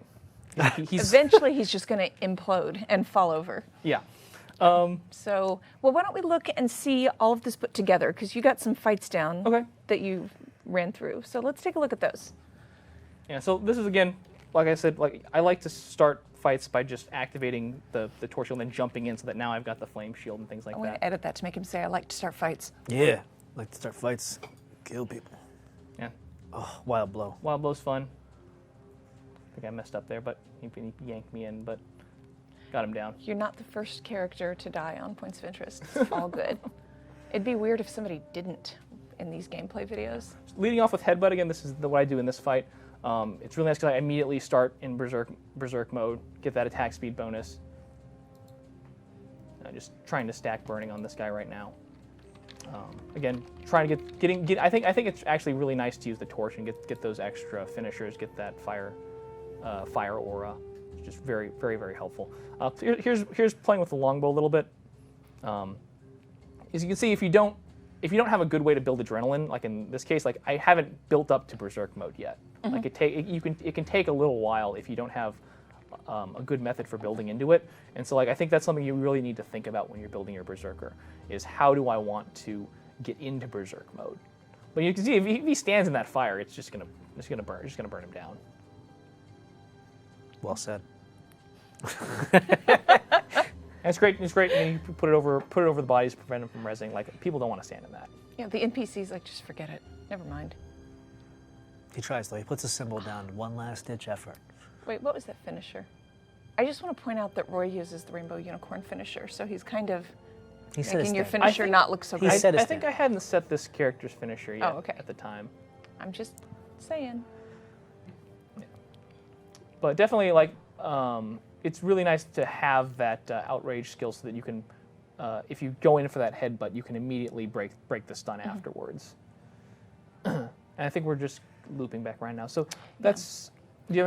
Eventually, he's just going to implode and fall over. Yeah. So, why don't we look and see all of this put together? Because you got some fights down that you ran through. So let's take a look at those. Yeah, so this is, again, like I said, like I like to start fights by just activating the torch shield and then jumping in, so that now I've got the flame shield and things like I'm that. going to edit that to make him say I like to start fights. Yeah, like to start fights, kill people. Yeah. Oh, wild blow. Wild blow's fun. I think I messed up there, but he yanked me in, but got him down. You're not the first character to die on Points of Interest. It's all good. It'd be weird if somebody didn't in these gameplay videos. Leading off with headbutt again, this is what I do in this fight. It's really nice because I immediately start in Berserk mode, get that attack speed bonus. Just trying to stack burning on this guy right now. Again, trying to get. I think it's actually really nice to use the torch and get those extra finishers, get that fire aura. It's just very, very, very helpful. Here's playing with the longbow a little bit. As you can see, if you don't have a good way to build adrenaline, like in this case, like I haven't built up to Berserk mode yet. Like it can take a little while if you don't have a good method for building into it. And so like I think that's something you really need to think about when you're building your Berserker, is how do I want to get into Berserk mode? But you can see if he stands in that fire, it's just gonna burn him down. Well said. And it's great. It's great. And you put it over the bodies to prevent them from rezzing. Like people don't want to stand in that. Yeah, the NPCs like just forget it. Never mind. He tries though. He puts a symbol down. One last ditch effort. Wait, what was that finisher? I just want to point out that Roy uses the Rainbow Unicorn finisher, so he's kind of making your finisher not look so good. I think I hadn't set this character's finisher yet at the time. I'm just saying. Yeah. But definitely, like, it's really nice to have that outrage skill so that you can, if you go in for that headbutt, you can immediately break the stun afterwards. And I think we're just looping back right now. So that's. Do you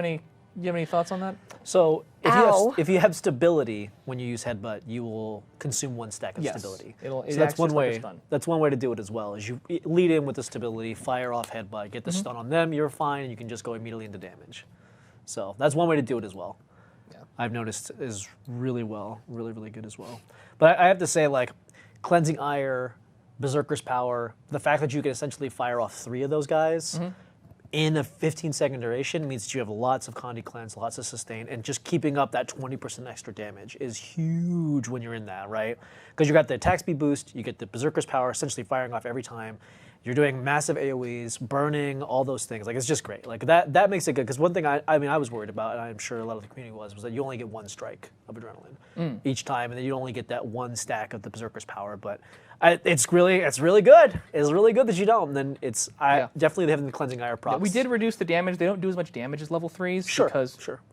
have any thoughts on that? So if you have stability when you use headbutt, you will consume 1 stack of stability. So that's one way. That's one way to do it as well. Is you lead in with the stability, fire off headbutt, get the stun on them. You're fine, and you can just go immediately into damage. So that's one way to do it as well. Yeah. I've noticed is really good as well. But I have to say, like, cleansing ire, Berserker's power, the fact that you can essentially fire off 3 of those guys. In a 15-second duration means that you have lots of Condi cleanse, lots of sustain, and just keeping up that 20% extra damage is huge when you're in that, right? Because you got the attack speed boost, you get the Berserker's power essentially firing off every time. You're doing massive AoEs, burning, all those things. Like, it's just great. Like, that makes it good. Because one thing I was worried about, and I'm sure a lot of the community was that you only get 1 strike of adrenaline each time, and then you only get that 1 stack of the Berserker's power. But it's really good. It's really good that you don't. And then definitely having the cleansing ire props. Yeah, we did reduce the damage. They don't do as much damage as level 3s. Sure.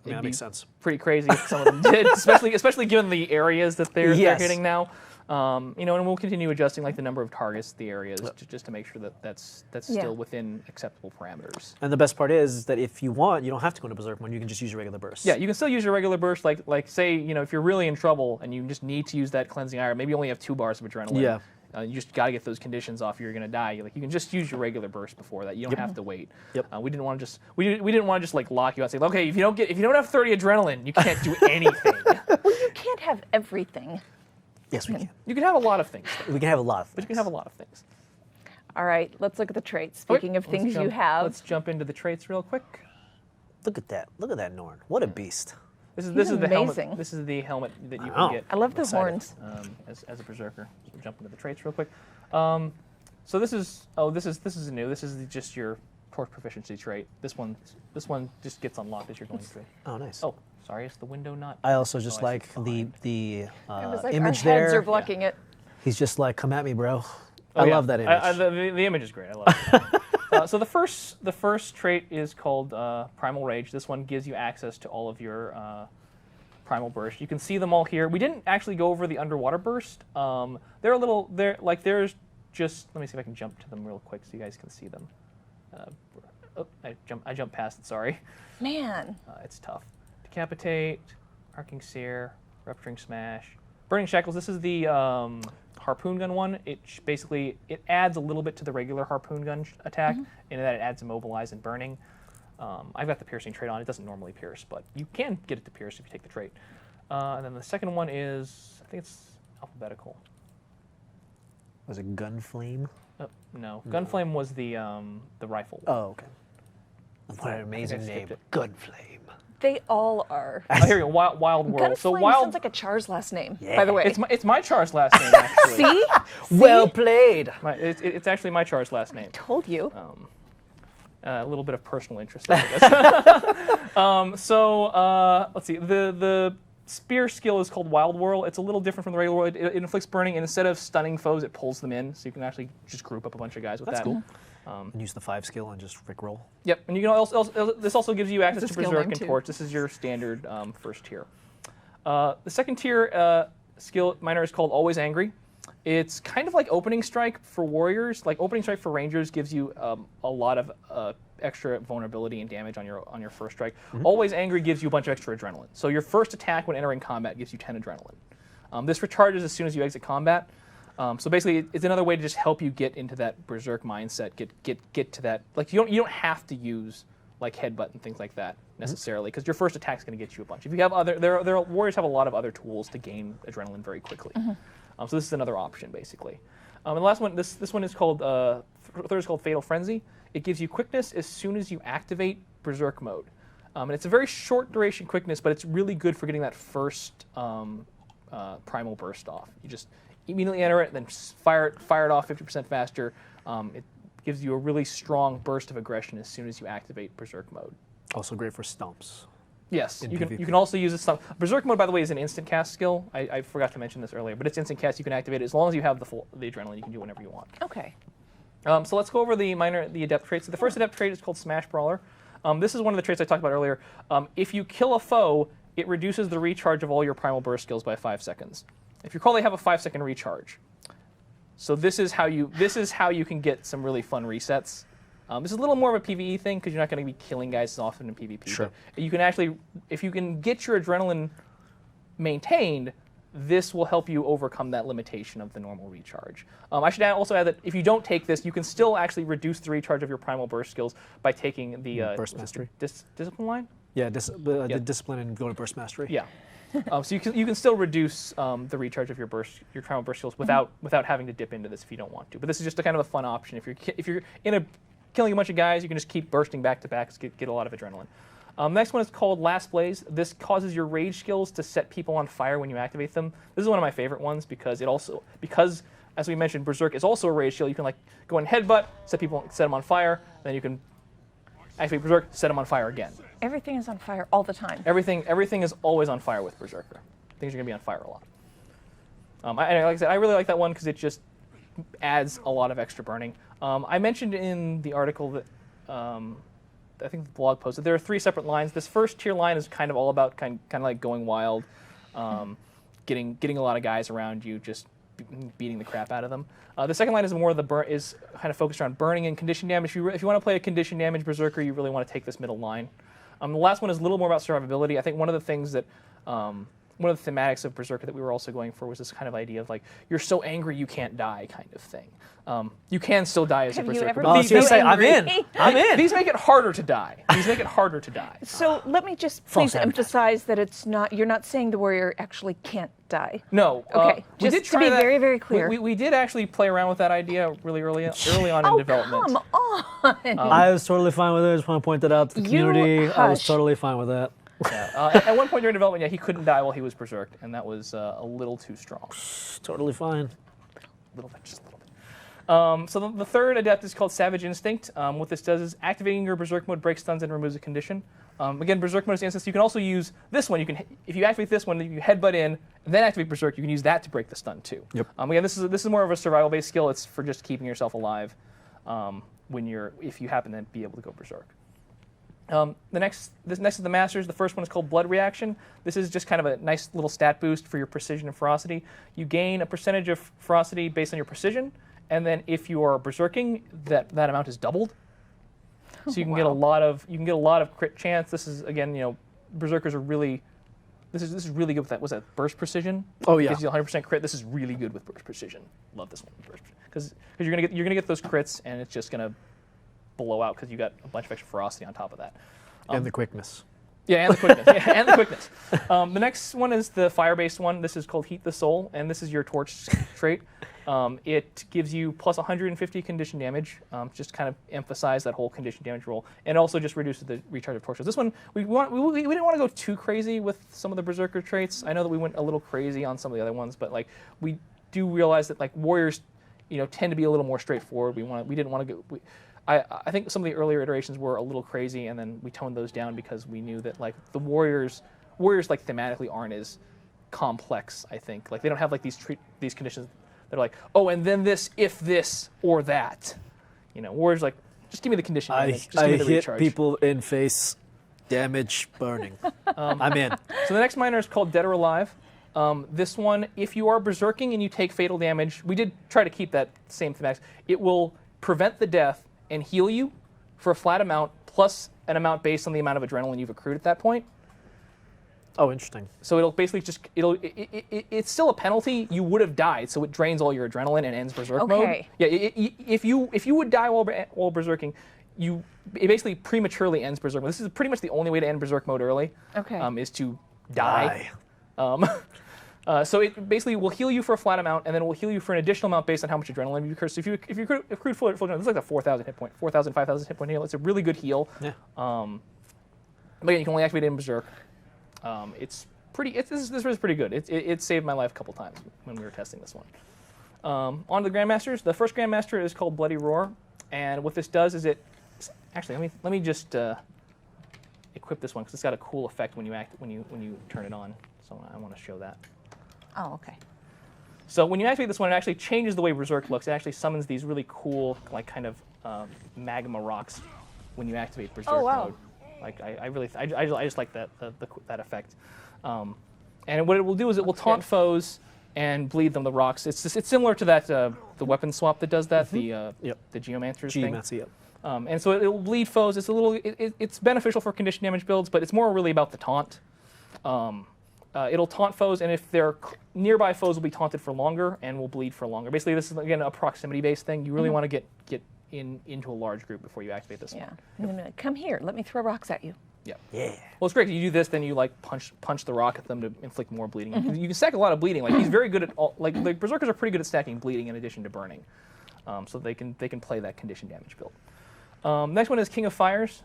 Yeah, that makes sense. Pretty crazy if some of them did, especially given the areas that they're hitting now. And we'll continue adjusting like the number of targets, the areas, just to make sure that that's still within acceptable parameters. And the best part is that if you want, you don't have to go into Berserk mode. You can just use your regular burst. Yeah, you can still use your regular burst. Like say, if you're really in trouble and you just need to use that cleansing ire, maybe you only have 2 bars of adrenaline. Yeah. You just got to get those conditions off. You're gonna die. You can just use your regular burst before that. You don't have to wait. Yep. We didn't want to just like lock you out and say, okay, if you don't have 30 adrenaline, you can't do anything. Well, you can't have everything. Yes, we can. You can have a lot of things. We can have a lot of things. But you can have a lot of things. All right, let's look at the traits. Speaking of things you have. Let's jump into the traits real quick. Look at that. Look at that Norn. What a beast. This is the helmet. amazing. This is the helmet that you can get. I love the horns. As a berserker. So we'll jump into the traits real quick. So this is new. This is just your torch proficiency trait. This one just gets unlocked as you're going through. Oh, nice. Oh, sorry, it's the window not. I also just like the Like image our there. heads are blocking it. He's just like, come at me, bro. I love that image. The image is great. I love it. So the first trait is called Primal Rage. This one gives you access to all of your Primal Burst. You can see them all here. We didn't actually go over the Underwater Burst. There's just, let me see if I can jump to them real quick so you guys can see them. I jumped past it, sorry. Man. It's tough. Decapitate, Arcing Sear, Rupturing Smash, Burning Shackles. This is the harpoon gun one. It adds a little bit to the regular harpoon gun attack, in that it adds Immobilize and Burning. I've got the piercing trait on. It doesn't normally pierce, but you can get it to pierce if you take the trait. And then the second one is, I think it's alphabetical. Was it Gunflame? No, Gunflame was the rifle. Oh, okay. What an amazing name. Gunflame. They all are. Oh, here we go. Wild World. Gunflame sounds like a Char's last name, by the way. It's my Char's last name, actually. See? Well played. It's actually my Char's last name. Told you. A little bit of personal interest, I guess. Let's see. The spear skill is called Wild Whirl. It's a little different from the regular whirl. It inflicts burning, and instead of stunning foes, it pulls them in. So you can actually just group up a bunch of guys with That's that. cool. And use the 5 skill and just rickroll. Yep, and you can also this also gives you access It's a to skill Berserk name, and too. Torch. This is your standard first tier. The second tier skill minor is called Always Angry. It's kind of like Opening Strike for warriors. Like Opening Strike for rangers gives you a lot of extra vulnerability and damage on your first strike. Always Angry gives you a bunch of extra adrenaline. So your first attack when entering combat gives you 10 adrenaline. This recharges as soon as you exit combat. So basically, it's another way to just help you get into that Berserk mindset. Get to that. Like you don't have to use like headbutt and things like that necessarily, because your first attack's going to get you a bunch. If you have warriors have a lot of other tools to gain adrenaline very quickly. So this is another option basically. And the last one, this one is called third is called Fatal Frenzy. It gives you quickness as soon as you activate Berserk mode, and it's a very short duration quickness, but it's really good for getting that first primal burst off. You just immediately enter it, then fire it off 50% faster. It gives you a really strong burst of aggression as soon as you activate Berserk mode. Also great for stumps. Yes, In you PvP. can also use it. Berserk mode, by the way, is an instant cast skill. I forgot to mention this earlier, but it's instant cast. You can activate it as long as you have the adrenaline. You can do it whenever you want. Okay. So let's go over the adept traits. So the first adept trait is called Smash Brawler. This is one of the traits I talked about earlier. If you kill a foe, it reduces the recharge of all your primal burst skills by 5 seconds. If you recall, they have a 5-second recharge. So this is how you can get some really fun resets. This is a little more of a PvE thing because you're not going to be killing guys as often in PvP. Sure. But you can actually, if you can get your adrenaline maintained, this will help you overcome that limitation of the normal recharge. I should also add that if you don't take this, you can still actually reduce the recharge of your primal burst skills by taking the Burst Mastery. Discipline line. Yeah, the discipline and go to burst mastery. Yeah. So you can still reduce the recharge of your primal burst skills without having to dip into this if you don't want to. But this is just a kind of a fun option. If you're killing a bunch of guys, you can just keep bursting back to back, get a lot of adrenaline. Next one is called Last Blaze. This causes your rage skills to set people on fire when you activate them. This is one of my favorite ones because as we mentioned, Berserk is also a rage skill. You can like go and headbutt, set them on fire, then you can activate Berserk, set them on fire again. Everything is on fire all the time. Everything is always on fire with Berserker. Things are going to be on fire a lot. Like I said, I really like that one because it just adds a lot of extra burning. I mentioned in the article that I think the blog post that there are 3 separate lines. This first tier line is kind of all about kind of like going wild, getting a lot of guys around you, just beating the crap out of them. The second line is more of is kind of focused around burning and condition damage. If you want to play a condition damage Berserker, you really want to take this middle line. The last one is a little more about survivability. I think one of the things that one of the thematics of Berserker that we were also going for was this kind of idea of like, you're so angry you can't die kind of thing. You can still die as a Have you Berserker. ever but been these- so I'm in. angry? I'm in. These make it harder to die. So let me just False please advertising. emphasize that you're not saying the warrior actually can't die. No. Okay, we just did to try be that. very, very clear. We did actually play around with that idea really early on in development. Come on. I was totally fine with it. I just want to point that out to the You community. I was hush. totally fine with that. Yeah. At one point during development, yeah, he couldn't die while he was berserked, and that was a little too strong. Totally fine. Just a little bit. So the third adept is called Savage Instinct. What this does is activating your Berserk mode breaks stuns and removes a condition. Again, Berserk mode is instance. You can also use this one. If you activate this one, you headbutt in, and then activate Berserk. You can use that to break the stun too. Yep. Again, this is more of a survival-based skill. It's for just keeping yourself alive if you happen to be able to go Berserk. Next is the Masters. The first one is called Blood Reaction. This is just kind of a nice little stat boost for your precision and ferocity. You gain a percentage of ferocity based on your precision, and then if you are berserking, that amount is doubled. So you can get a lot of crit chance. This is again, berserkers are really. This is really good with that. Was that burst precision? Oh yeah. Gives you 100% crit. This is really good with burst precision. Love this one because you're gonna get those crits, and it's just gonna blow out because you got a bunch of extra ferocity on top of that. And the quickness. Yeah, and the quickness. Yeah, and the quickness. The next one is the fire-based one. This is called Heat the Soul, and this is your torch trait. It gives you plus 150 condition damage, just to kind of emphasize that whole condition damage roll, and also just reduces the recharge of torches. This one, we didn't want to go too crazy with some of the Berserker traits. I know that we went a little crazy on some of the other ones, but like we do realize that like warriors, tend to be a little more straightforward. We didn't want to go. I think some of the earlier iterations were a little crazy, and then we toned those down because we knew that like the warriors warriors like thematically aren't as complex. I think like they don't have like these conditions that are like, oh, and then this if this or that. You know, warriors like just give me the condition. Just give me the hit recharge. people in face, damage, burning. I'm in. So the next minor is called Dead or Alive. This one, if you are berserking and you take fatal damage, we did try to keep that same thematic. It will prevent the death and heal you for a flat amount plus an amount based on the amount of adrenaline you've accrued at that point. Oh, interesting. So it'll basically just it's still a penalty. You would have died, so it drains all your adrenaline and ends berserk mode. Okay. Yeah, if you would die while berserking, it basically prematurely ends berserk mode. This is pretty much the only way to end berserk mode early. Okay. Is to die. So it basically will heal you for a flat amount, and then it will heal you for an additional amount based on how much adrenaline you accrued. So if you accrued full adrenaline, this is like a 4,000 hit point, 4,000, 5,000 hit point heal. It's a really good heal. Yeah. But again, you can only activate it in berserk. This is pretty good. It saved my life a couple times when we were testing this one. On to the Grandmasters. The first Grandmaster is called Bloody Roar, and what this does is actually let me just equip this one because it's got a cool effect when you turn it on. So I want to show that. Oh, okay. So when you activate this one, it actually changes the way Berserk looks. It actually summons these really cool, like kind of magma rocks when you activate Berserk mode. Like I just like that effect. And what it will do is it will taunt foes and bleed them the rocks. It's similar to that the weapon swap that does that. The Geomancer's thing. Yep. And so it will bleed foes. It's it's beneficial for condition damage builds, but it's more really about the taunt. It'll taunt foes, and if they're nearby foes will be taunted for longer and will bleed for longer. Basically, this is again a proximity-based thing. You really want to get into a large group before you activate this one. And then like, come here, let me throw rocks at you. Yeah. Yeah. Well, it's great. You do this, then you like punch the rock at them to inflict more bleeding. You can stack a lot of bleeding. Like he's very good at like the berserkers are pretty good at stacking bleeding in addition to burning, so they can play that condition damage build. Next one is King of Fires.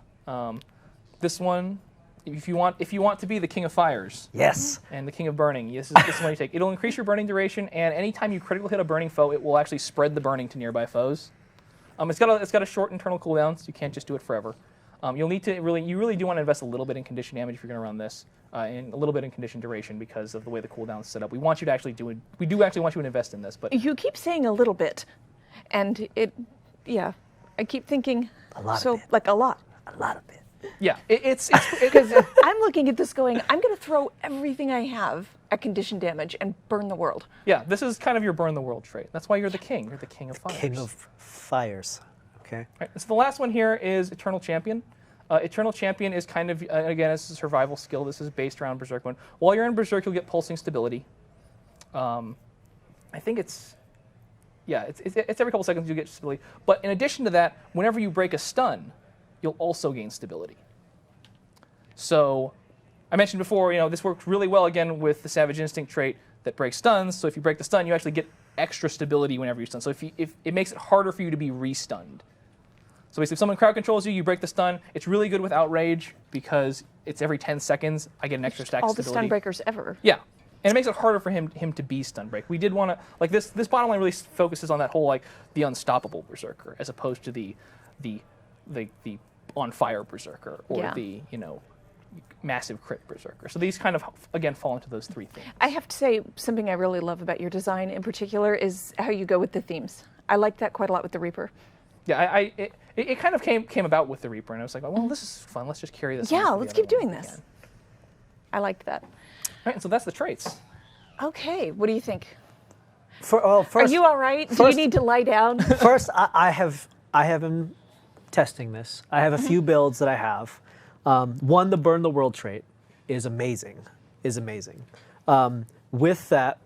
This one, if you want to be the King of Fires, Yes. and the King of Burning, this is one you take. It'll increase your burning duration, and anytime you critical hit a burning foe, it will actually spread the burning to nearby foes. It's got a short internal cooldown, so you can't just do it forever. You really do want to invest a little bit in condition damage if you're going to run this, and a little bit in condition duration because of the way the cooldown is set up. We want you to actually we do actually want you to invest in this, but You keep saying a little bit, and I keep thinking A lot so of it. like a lot. A lot of it. yeah, Because I'm looking at this going, I'm going to throw everything I have at condition damage and burn the world. yeah. This is kind of your burn the world trait. That's why you're the king. You're the King of Fires. King of Fires. Okay. Right, so the last one here is Eternal Champion. Eternal Champion is kind of, again, it's a survival skill. This is based around Berserk mode. While you're in Berserk, you'll get pulsing stability. I think it's every couple seconds you get stability. But in addition to that, whenever you break a stun, you'll also gain stability. So I mentioned before, this works really well, again, with the Savage Instinct trait that breaks stuns. So if you break the stun, you actually get extra stability whenever you stun. So if it makes it harder for you to be re-stunned. So basically, if someone crowd controls you, you break the stun. It's really good with Outrage because it's every 10 seconds I get an extra stack of All the stability. stun breakers ever. Yeah, and it makes it harder for him to be stun break. We did want to like this bottom line really focuses on that whole like the unstoppable berserker as opposed to the on fire berserker or Yeah. the massive crit berserker. So these kind of again fall into those three things. I have to say, something I really love about your design in particular is how you go with the themes. I like that quite a lot with the Reaper. Yeah, it kind of came about with the Reaper, and I was like, well, this is fun. Let's just carry this. Yeah, on to the let's other keep doing ones this. again. I liked that. All right, and so that's the traits. Okay, what do you think? First, Are you all right? Do you first- need to lie down? First, I have been testing this. I have a few builds that I have. One, the Burn the World trait is amazing. With that,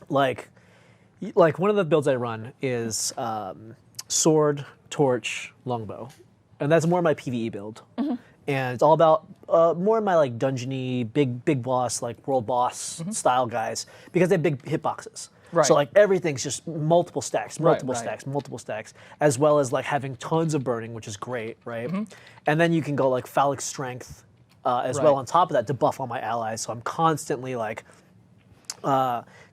like one of the builds I run is sword, torch, longbow, and that's more my PvE build. And it's all about more my like dungeony, big boss, like world boss style guys because they have big hitboxes. Right. So like everything's just multiple stacks, Right. multiple stacks, as well as like having tons of burning, which is great, right? And then you can go like phallic strength as well Right. on top of that to buff all my allies. So I'm constantly like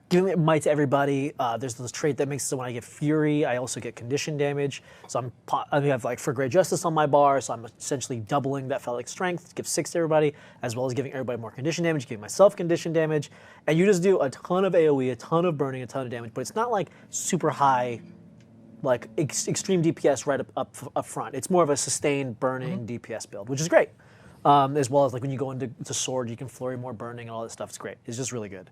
giving might to everybody. There's this trait that makes it so when I get Fury, I also get condition damage. So I have like for Great Justice on my bar, so I'm essentially doubling that Phallic Strength to give 6 to everybody, as well as giving everybody more condition damage, giving myself condition damage. And you just do a ton of AoE, a ton of burning, a ton of damage, but it's not like super high, like extreme DPS right up front. It's more of a sustained burning DPS build, which is great. As well as like when you go into sword, you can flurry more burning and all that stuff. It's great. It's just really good.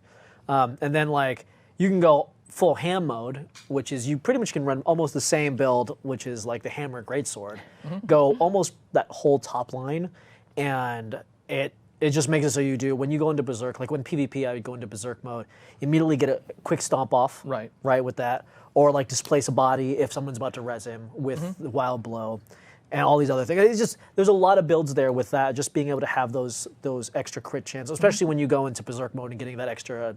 And then like you can go full ham mode, which is you pretty much can run almost the same build, which is like the hammer greatsword. Go almost that whole top line, and it just makes it so you do when you go into Berserk, like when PvP I would go into Berserk mode, immediately get a quick stomp off. Right with that. Or like displace a body if someone's about to res him with the wild blow. And all these other things. It's just there's a lot of builds there with that. Just being able to have those extra crit chances, especially when you go into Berserk mode and getting that extra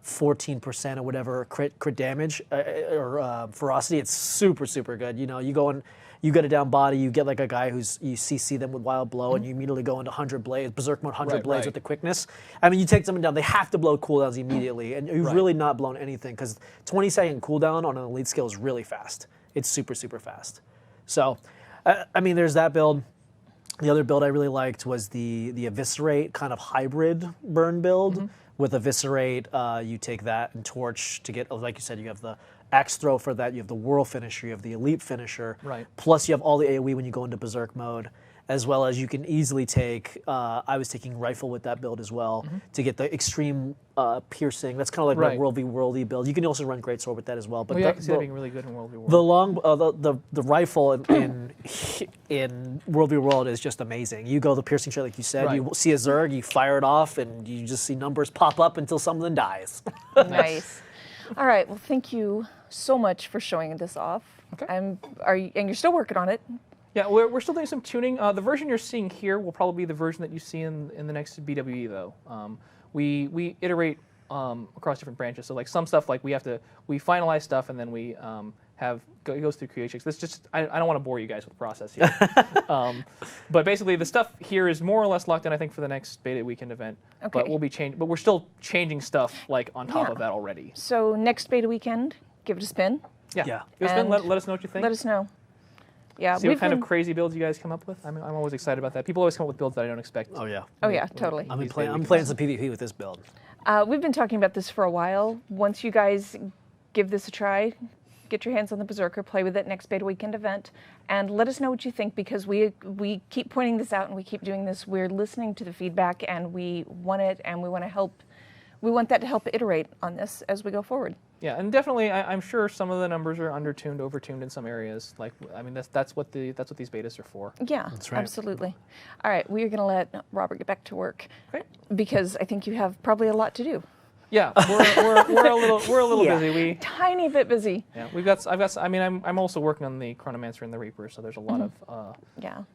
14% or whatever crit damage or ferocity. It's super good. You know, you go and you get a down body, you get like a guy who's you CC them with wild blow, and you immediately go into 100 blades, Berserk mode 100 blades with the quickness. I mean, you take someone down, they have to blow cooldowns immediately, and you've really not blown anything because 20-second cooldown on an elite skill is really fast. It's super fast. So. I mean, there's that build. The other build I really liked was the Eviscerate kind of hybrid burn build. With Eviscerate, you take that and Torch to get, like you said, you have the Axe Throw for that, you have the Whirl finisher, you have the Elite finisher. Plus you have all the AoE when you go into Berserk mode, as well as you can easily take, I was taking Rifle with that build as well, to get the extreme piercing. That's kind of like my World v. Worldy build. You can also run Greatsword with that as well. But I can see that being really good in World v. World. The long, the rifle in World v. World is just amazing. You go the piercing shot like you said. You see a Zerg, you fire it off, and you just see numbers pop up until someone dies. Nice. All right. Well, thank you so much for showing this off. And you're still working on it. Yeah, we're still doing some tuning. The version you're seeing here will probably be the version that you see in the next BWE though. We iterate across different branches. So like some stuff like we finalize stuff and then we it goes through creation. That's just I don't want to bore you guys with the process here. But basically the stuff here is more or less locked in I think for the next beta weekend event. But we're still changing stuff like on top of that already. So next beta weekend, give it a spin. Yeah. Give it a spin. Let us know what you think. Let us know. Yeah, see what kind of crazy builds you guys come up with. I'm always excited about that. People always come up with builds that I don't expect. Oh yeah, totally. I'm playing some PvP with this build. We've been talking about this for a while. Once you guys give this a try, get your hands on the Berserker, play with it next beta weekend event, and let us know what you think because we keep pointing this out and we keep doing this. We're listening to the feedback and we want it and we want to help. We want that to help iterate on this as we go forward. Yeah, and definitely, I'm sure some of the numbers are undertuned, overtuned in some areas. Like, I mean, that's what these betas are for. Yeah, that's right. Absolutely. All right, we are going to let Robert get back to work because I think you have probably a lot to do. Yeah, we're a little busy. Tiny bit busy. Yeah, I'm also working on the Chronomancer and the Reaper, so there's a lot of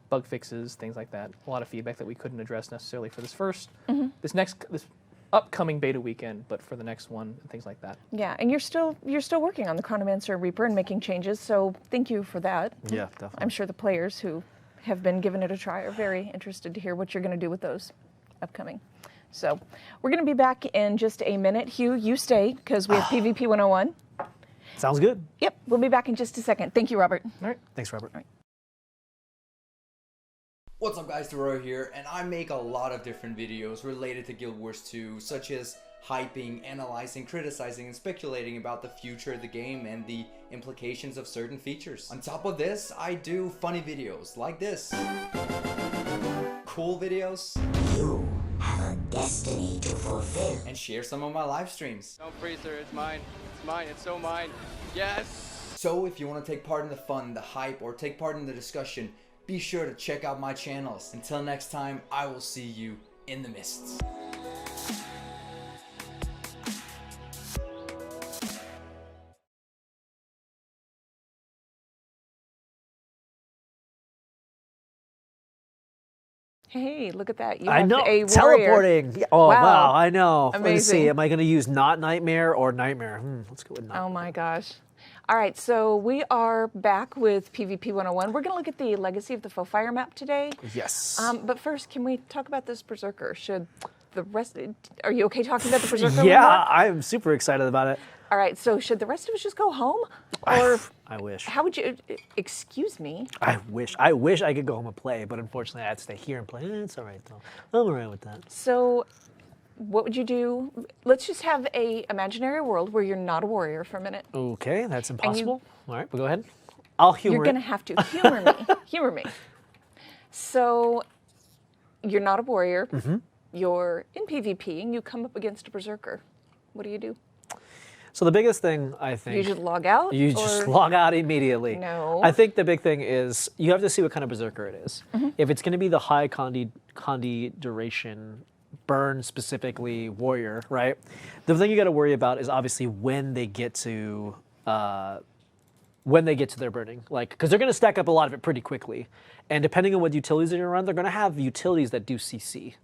bug fixes, things like that. A lot of feedback that we couldn't address necessarily for this upcoming beta weekend, but for the next one and things like that. Yeah, and you're still working on the Chronomancer and Reaper and making changes, so thank you for that. Yeah, definitely. I'm sure the players who have been giving it a try are very interested to hear what you're going to do with those upcoming. So we're going to be back in just a minute. Hugh, you stay because we have PvP 101. Sounds good. Yep, we'll be back in just a second. Thank you, Robert. All right. Thanks, Robert. All right. What's up guys, Taro here, and I make a lot of different videos related to Guild Wars 2, such as hyping, analyzing, criticizing, and speculating about the future of the game and the implications of certain features. On top of this, I do funny videos like this. Cool videos. You have a destiny to fulfill. And share some of my live streams. Don't freeze her, it's mine. It's mine, it's so mine. Yes! So if you want to take part in the fun, the hype, or take part in the discussion, be sure to check out my channels. Until next time, I will see you in the mists. Hey, look at that. You I have know, a warrior. teleporting. Oh, wow, I know. Amazing. Let's see, am I going to use not Nightmare or Nightmare? Let's go with Nightmare. Oh my gosh. All right, so we are back with PvP 101. We're going to look at the Legacy of the Foe Fire map today. Yes. But first, can we talk about this Berserker? the rest, are you okay talking about the Berserker? Yeah, one more? I'm super excited about it. All right, so should the rest of us just go home? Or I wish. how would you, excuse me? I wish I could go home and play, but unfortunately I have to stay here and play. It's all right though. I'm all right with that. So what would you do? Let's just have a imaginary world where you're not a warrior for a minute. Okay, that's impossible. All right, well, go ahead. I'll humor You're it. going to have to humor me. Humor me. So you're not a warrior. Mm-hmm. You're in PvP and you come up against a Berserker. What do? So the biggest thing, I think... You just log out? You just log out immediately. No. I think the big thing is you have to see what kind of Berserker it is. If it's going to be the high Condi duration, burn specifically warrior, right? The thing you got to worry about is obviously when they get to their burning, like, because they're going to stack up a lot of it pretty quickly, and depending on what utilities they're going to run, they're going to have utilities that do CC,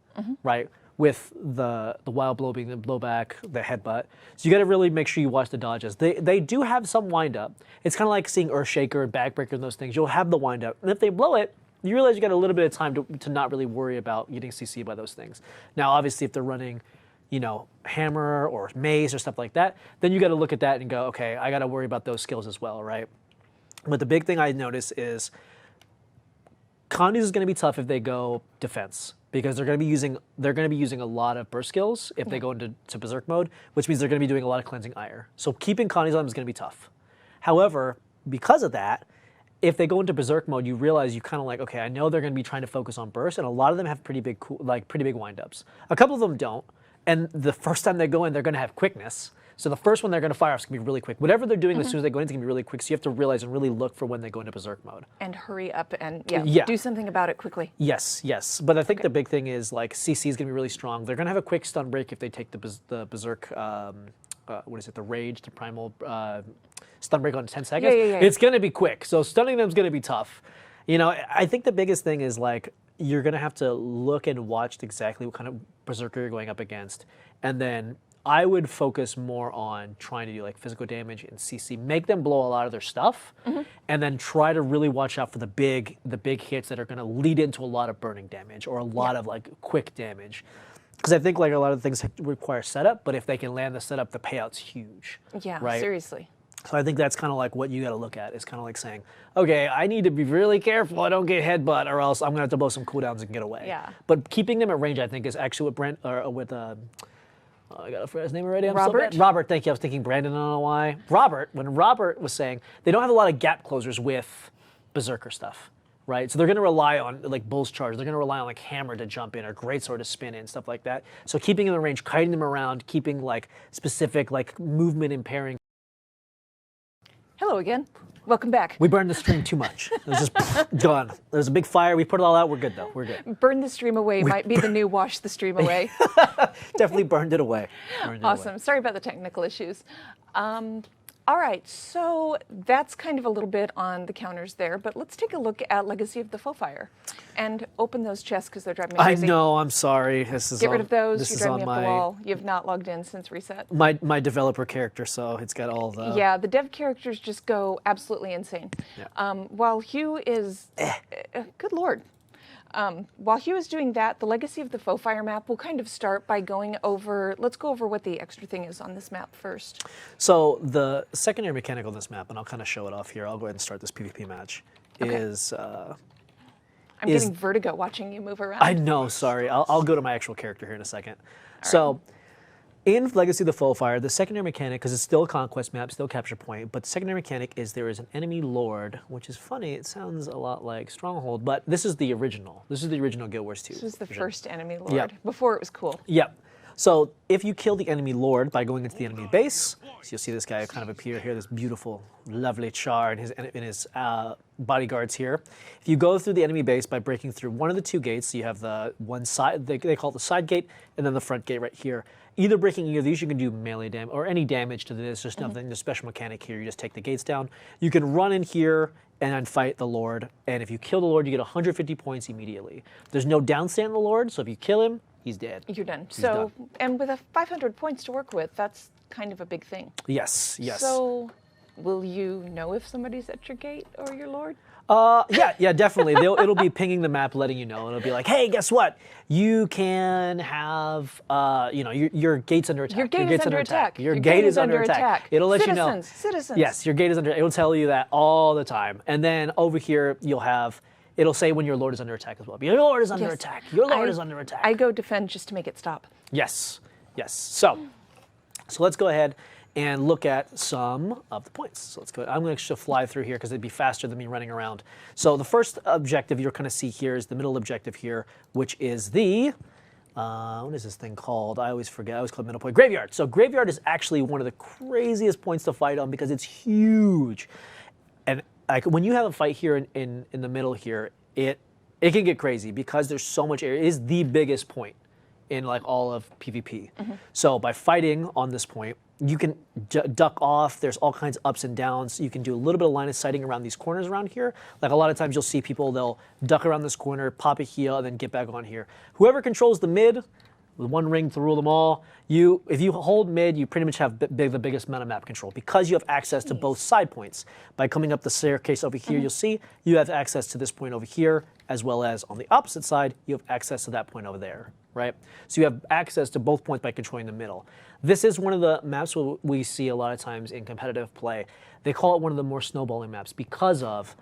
right? With the wild blow being the blowback, the headbutt. So you got to really make sure you watch the dodges. They do have some wind up. It's kind of like seeing Earthshaker and Backbreaker and those things. You'll have the wind up, and if they blow it, you realize you got a little bit of time to not really worry about getting CC by those things. Now, obviously, if they're running, you know, hammer or mace or stuff like that, then you got to look at that and go, okay, I got to worry about those skills as well, right? But the big thing I notice is Condis is going to be tough if they go defense, because they're going to be using a lot of burst skills if they go into Berserk mode, which means they're going to be doing a lot of cleansing ire. So keeping Condis on them is going to be tough. However, because of that, if they go into Berserk mode, you realize you kind of like, okay, I know they're going to be trying to focus on burst, and a lot of them have pretty big windups. A couple of them don't, and the first time they go in, they're going to have quickness. So the first one they're going to fire off is going to be really quick. Whatever they're doing as soon as they go in, it's going to be really quick. So you have to realize and really look for when they go into Berserk mode. And hurry up and do something about it quickly. Yes. But I think the big thing is like CC is going to be really strong. They're going to have a quick stun break if they take the Berserk, the Rage, the Primal stun break on 10 seconds. Yeah. It's going to be quick. So stunning them is going to be tough. You know, I think the biggest thing is like you're going to have to look and watch exactly what kind of Berserker you're going up against. And then I would focus more on trying to do like physical damage and CC, make them blow a lot of their stuff, and then try to really watch out for the big hits that are going to lead into a lot of burning damage or a lot of like quick damage. Because I think like a lot of things require setup, but if they can land the setup, the payout's huge. Yeah, right? seriously. So I think that's kind of like what you got to look at. Is kind of like saying, okay, I need to be really careful I don't get headbutt, or else I'm going to have to blow some cooldowns and get away. Yeah. But keeping them at range, I think, is actually what I got to forget his name already. Robert? Robert, thank you. I was thinking Brandon, I don't know why. When Robert was saying, they don't have a lot of gap closers with Berserker stuff, right? So they're going to rely on like Bull's Charge. They're going to rely on like Hammer to jump in or Greatsword to spin in, stuff like that. So keeping them in range, kiting them around, keeping like specific like movement impairing. Hello again. Welcome back. We burned the stream too much. It was just gone. There's a big fire. We put it all out. We're good though. We're good. Burn the stream away might be the new wash the stream away. Definitely burned it away. Awesome. Sorry about the technical issues. All right, so that's kind of a little bit on the counters there, but let's take a look at Legacy of the Foefire and open those chests because they're driving me crazy. I know, I'm sorry. This is Get rid of those. This You're is driving on me up my, the wall. You've not logged in since reset. my developer character, so it's got all the... Yeah, the dev characters just go absolutely insane. Yeah. While Hugh is... good Lord. While Hugh is doing that, the Legacy of the Foefire map will kind of start by going over, let's go over what the extra thing is on this map first. So the secondary mechanic on this map, and I'll kind of show it off here, I'll go ahead and start this PvP match, is... I'm getting vertigo watching you move around. I know, sorry. I'll go to my actual character here in a second. So, in Legacy of the Foefire, the secondary mechanic, because it's still a conquest map, still capture point, but the secondary mechanic is there is an enemy lord, which is funny, it sounds a lot like Stronghold, but this is the original. This is the original Guild Wars 2. This was the first enemy lord, Yep. before it was cool. Yep. So if you kill the enemy lord by going into the enemy base, so you'll see this guy kind of appear here, this beautiful, lovely Char and his bodyguards here. If you go through the enemy base by breaking through one of the two gates, so you have the one side, they call it the side gate, and then the front gate right here. Either breaking either of these, you can do melee damage or any damage to this. There's nothing, there's special mechanic here. You just take the gates down. You can run in here and then fight the Lord. And if you kill the Lord, you get 150 points immediately. There's no downstand on the Lord, so if you kill him, he's dead. You're done. He's done. And with 500 points to work with, that's kind of a big thing. Yes, yes. So, will you know if somebody's at your gate or your lord? Yeah, definitely. It'll be pinging the map, letting you know. It'll be like, hey, guess what? You can have, your gate's under attack. Your gate is under attack. Your gate is under attack. It'll let you know. Citizens. Yes, your gate is under. It'll tell you that all the time. And then over here, it'll say when your lord is under attack as well. Your lord is under attack. Your lord is under attack. I go defend just to make it stop. Yes. So let's go ahead and look at some of the points. So let's go. I'm going to fly through here because it'd be faster than me running around. So the first objective you're going to see here is the middle objective here, which is the, what is this thing called? I always forget. I always call it middle point. Graveyard. So graveyard is actually one of the craziest points to fight on because it's huge. And when you have a fight here in the middle here, it can get crazy because there's so much area. It is the biggest point in like all of PvP. So by fighting on this point, you can duck off. There's all kinds of ups and downs. You can do a little bit of line of sighting around these corners around here. Like a lot of times you'll see people, they'll duck around this corner, pop a heal, and then get back on here. Whoever controls the mid, with one ring to rule them all, if you hold mid, you pretty much have the biggest amount of map control because you have access to both side points. By coming up the staircase over here, you'll see you have access to this point over here, as well as on the opposite side, you have access to that point over there, right? So you have access to both points by controlling the middle. This is one of the maps we see a lot of times in competitive play. They call it one of the more snowballing maps because of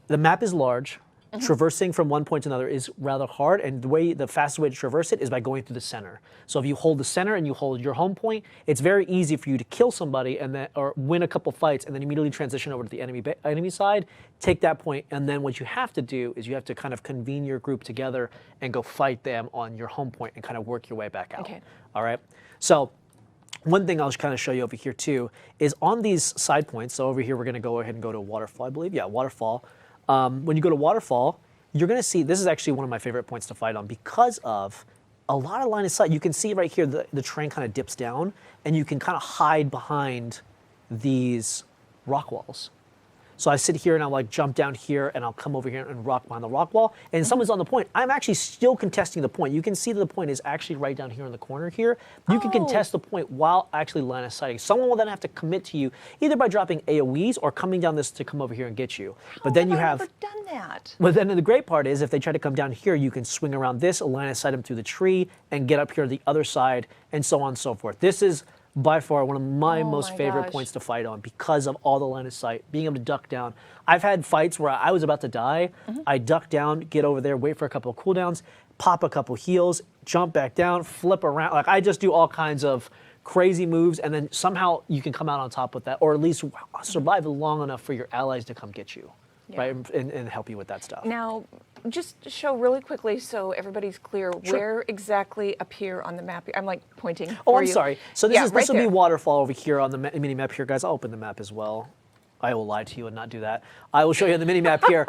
the map is large. Traversing from one point to another is rather hard, and the fastest way to traverse it is by going through the center. So if you hold the center and you hold your home point, it's very easy for you to kill somebody or win a couple fights, and then immediately transition over to the enemy side, take that point, and then what you have to do is you have to kind of convene your group together and go fight them on your home point and kind of work your way back out. Okay. All right. So one thing I'll kind of show you over here too is on these side points. So over here we're going to go ahead and go to Waterfall, I believe. Yeah, Waterfall. When you go to Waterfall, you're going to see, this is actually one of my favorite points to fight on because of a lot of line of sight. You can see right here the terrain kind of dips down, and you can kind of hide behind these rock walls. So I sit here and I'll like jump down here and I'll come over here and rock behind the rock wall. And someone's on the point. I'm actually still contesting the point. You can see that the point is actually right down here in the corner here. You can contest the point while actually line of sighting. Someone will then have to commit to you either by dropping AoEs or coming down this to come over here and get you. But then you have never done that. But then the great part is if they try to come down here, you can swing around this, line of sight them through the tree, and get up here to the other side, and so on and so forth. This is by far one of my most favorite points to fight on because of all the line of sight, being able to duck down. I've had fights where I was about to die. I duck down, get over there, wait for a couple of cooldowns, pop a couple heals, jump back down, flip around. Like I just do all kinds of crazy moves, and then somehow you can come out on top with that, or at least survive long enough for your allies to come get you, right, and help you with that stuff. Now, just show really quickly so everybody's clear where exactly up here on the map. I'm like pointing. Oh, I'm sorry. So this will be there. Waterfall over here on the mini map here, guys. I'll open the map as well. I will lie to you and not do that. I will show you on the mini map here.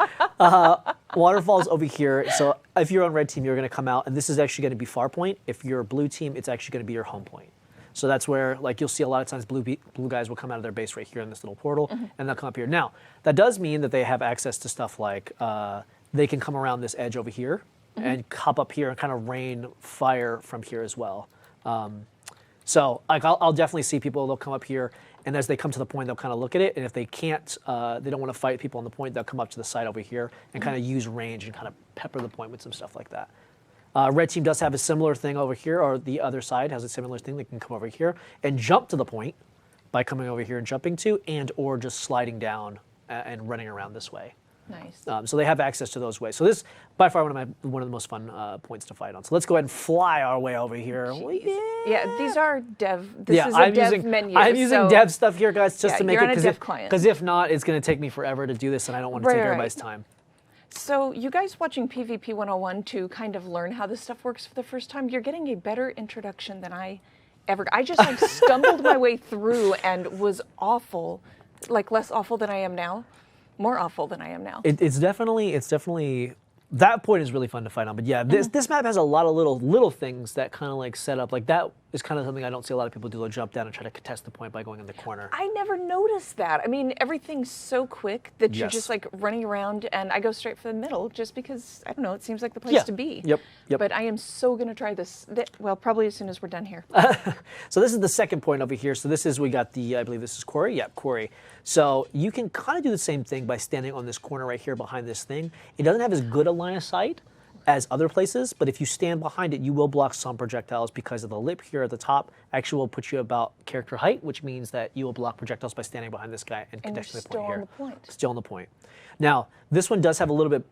Waterfall's over here. So if you're on red team, you're going to come out, and this is actually going to be far point. If you're blue team, it's actually going to be your home point. So that's where, like, you'll see a lot of times blue guys will come out of their base right here in this little portal, and they'll come up here. Now, that does mean that they have access to stuff like they can come around this edge over here and hop up here and kind of rain fire from here as well. So like, I'll definitely see people, they'll come up here, and as they come to the point, they'll kind of look at it, and if they can't, they don't want to fight people on the point, they'll come up to the side over here and kind of use range and kind of pepper the point with some stuff like that. Red team does have a similar thing over here, or the other side has a similar thing. They can come over here and jump to the point by coming over here and jumping to, and or just sliding down and running around this way. Nice. So they have access to those ways. So this, by far, one of the most fun points to fight on. So let's go ahead and fly our way over here. Yeah, these are dev. This is I'm a dev using, menu. I'm using dev stuff here, guys, just to make you're it, on a dev client. because if not, it's going to take me forever to do this, and I don't want to take everybody's time. So you guys watching PvP 101 to kind of learn how this stuff works for the first time, you're getting a better introduction than I just like stumbled my way through and was awful, like less awful than I am now, more awful than I am now. It's definitely That point is really fun to fight on. But yeah, this map has a lot of little things that kind of like set up. Like that is kind of something I don't see a lot of people do. They'll jump down and try to contest the point by going in the corner. I never noticed that. I mean, everything's so quick that you're Yes. just like running around, and I go straight for the middle just because, I don't know, it seems like the place to be. Yep. But I am so going to try this, well, probably as soon as we're done here. So this is the second point over here. So this is, we got the, I believe this is quarry. Yeah, quarry. So you can kind of do the same thing by standing on this corner right here behind this thing. It doesn't have as good a line of sight as other places, but if you stand behind it, you will block some projectiles because of the lip here at the top actually will put you about character height, which means that you will block projectiles by standing behind this guy and connecting the point here. And you're still on the point. Still on the point. Now, this one does have a little bit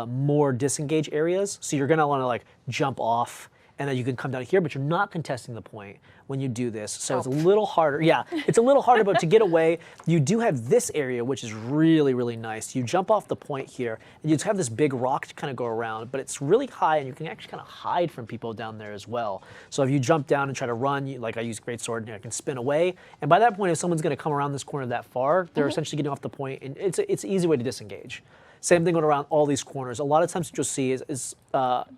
more disengage areas, so you're gonna wanna like jump off and then you can come down here, but you're not contesting the point when you do this. So it's a little harder. Yeah, it's a little harder, but to get away, you do have this area, which is really, really nice. You jump off the point here, and you just have this big rock to kind of go around, but it's really high, and you can actually kind of hide from people down there as well. So if you jump down and try to run, like I use Greatsword, and I can spin away, and by that point, if someone's gonna come around this corner that far, they're essentially getting off the point, and it's an easy way to disengage. Same thing going around all these corners. A lot of times what you'll see is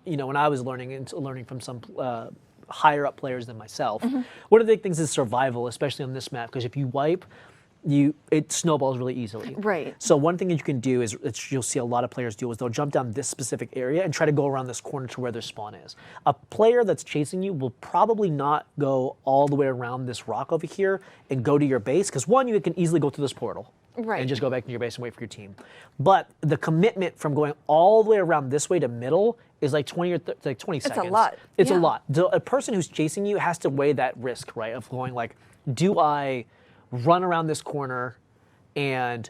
you know, when I was learning from some higher up players than myself, one of the big things is survival, especially on this map, because if you wipe, it snowballs really easily. Right. So one thing that you can do is, you'll see a lot of players do, is they'll jump down this specific area and try to go around this corner to where their spawn is. A player that's chasing you will probably not go all the way around this rock over here and go to your base, because one, you can easily go through this portal. Right. And just go back to your base and wait for your team. But the commitment from going all the way around this way to middle is like 20 or like 20 seconds. It's a lot. It's a Yeah. lot. A person who's chasing you has to weigh that risk, right? Of going like, do I run around this corner and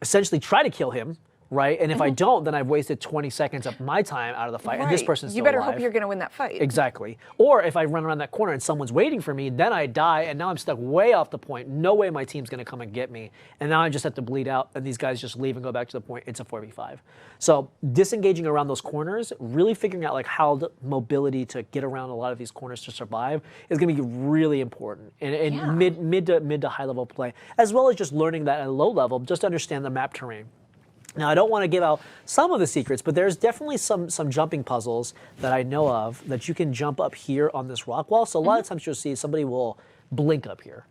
essentially try to kill him, right? And if I don't, then I've wasted 20 seconds of my time out of the fight, and this person's still You better alive. hope you're going to win that fight. Exactly. Or if I run around that corner and someone's waiting for me, then I die, and now I'm stuck way off the point. No way my team's going to come and get me. And now I just have to bleed out, and these guys just leave and go back to the point. It's a 4v5. So disengaging around those corners, really figuring out like how the mobility to get around a lot of these corners to survive is going to be really important in mid to high level play, as well as just learning that at a low level, just to understand the map terrain. Now, I don't want to give out some of the secrets, but there's definitely some jumping puzzles that I know of that you can jump up here on this rock wall. So a lot of times you'll see somebody will blink up here,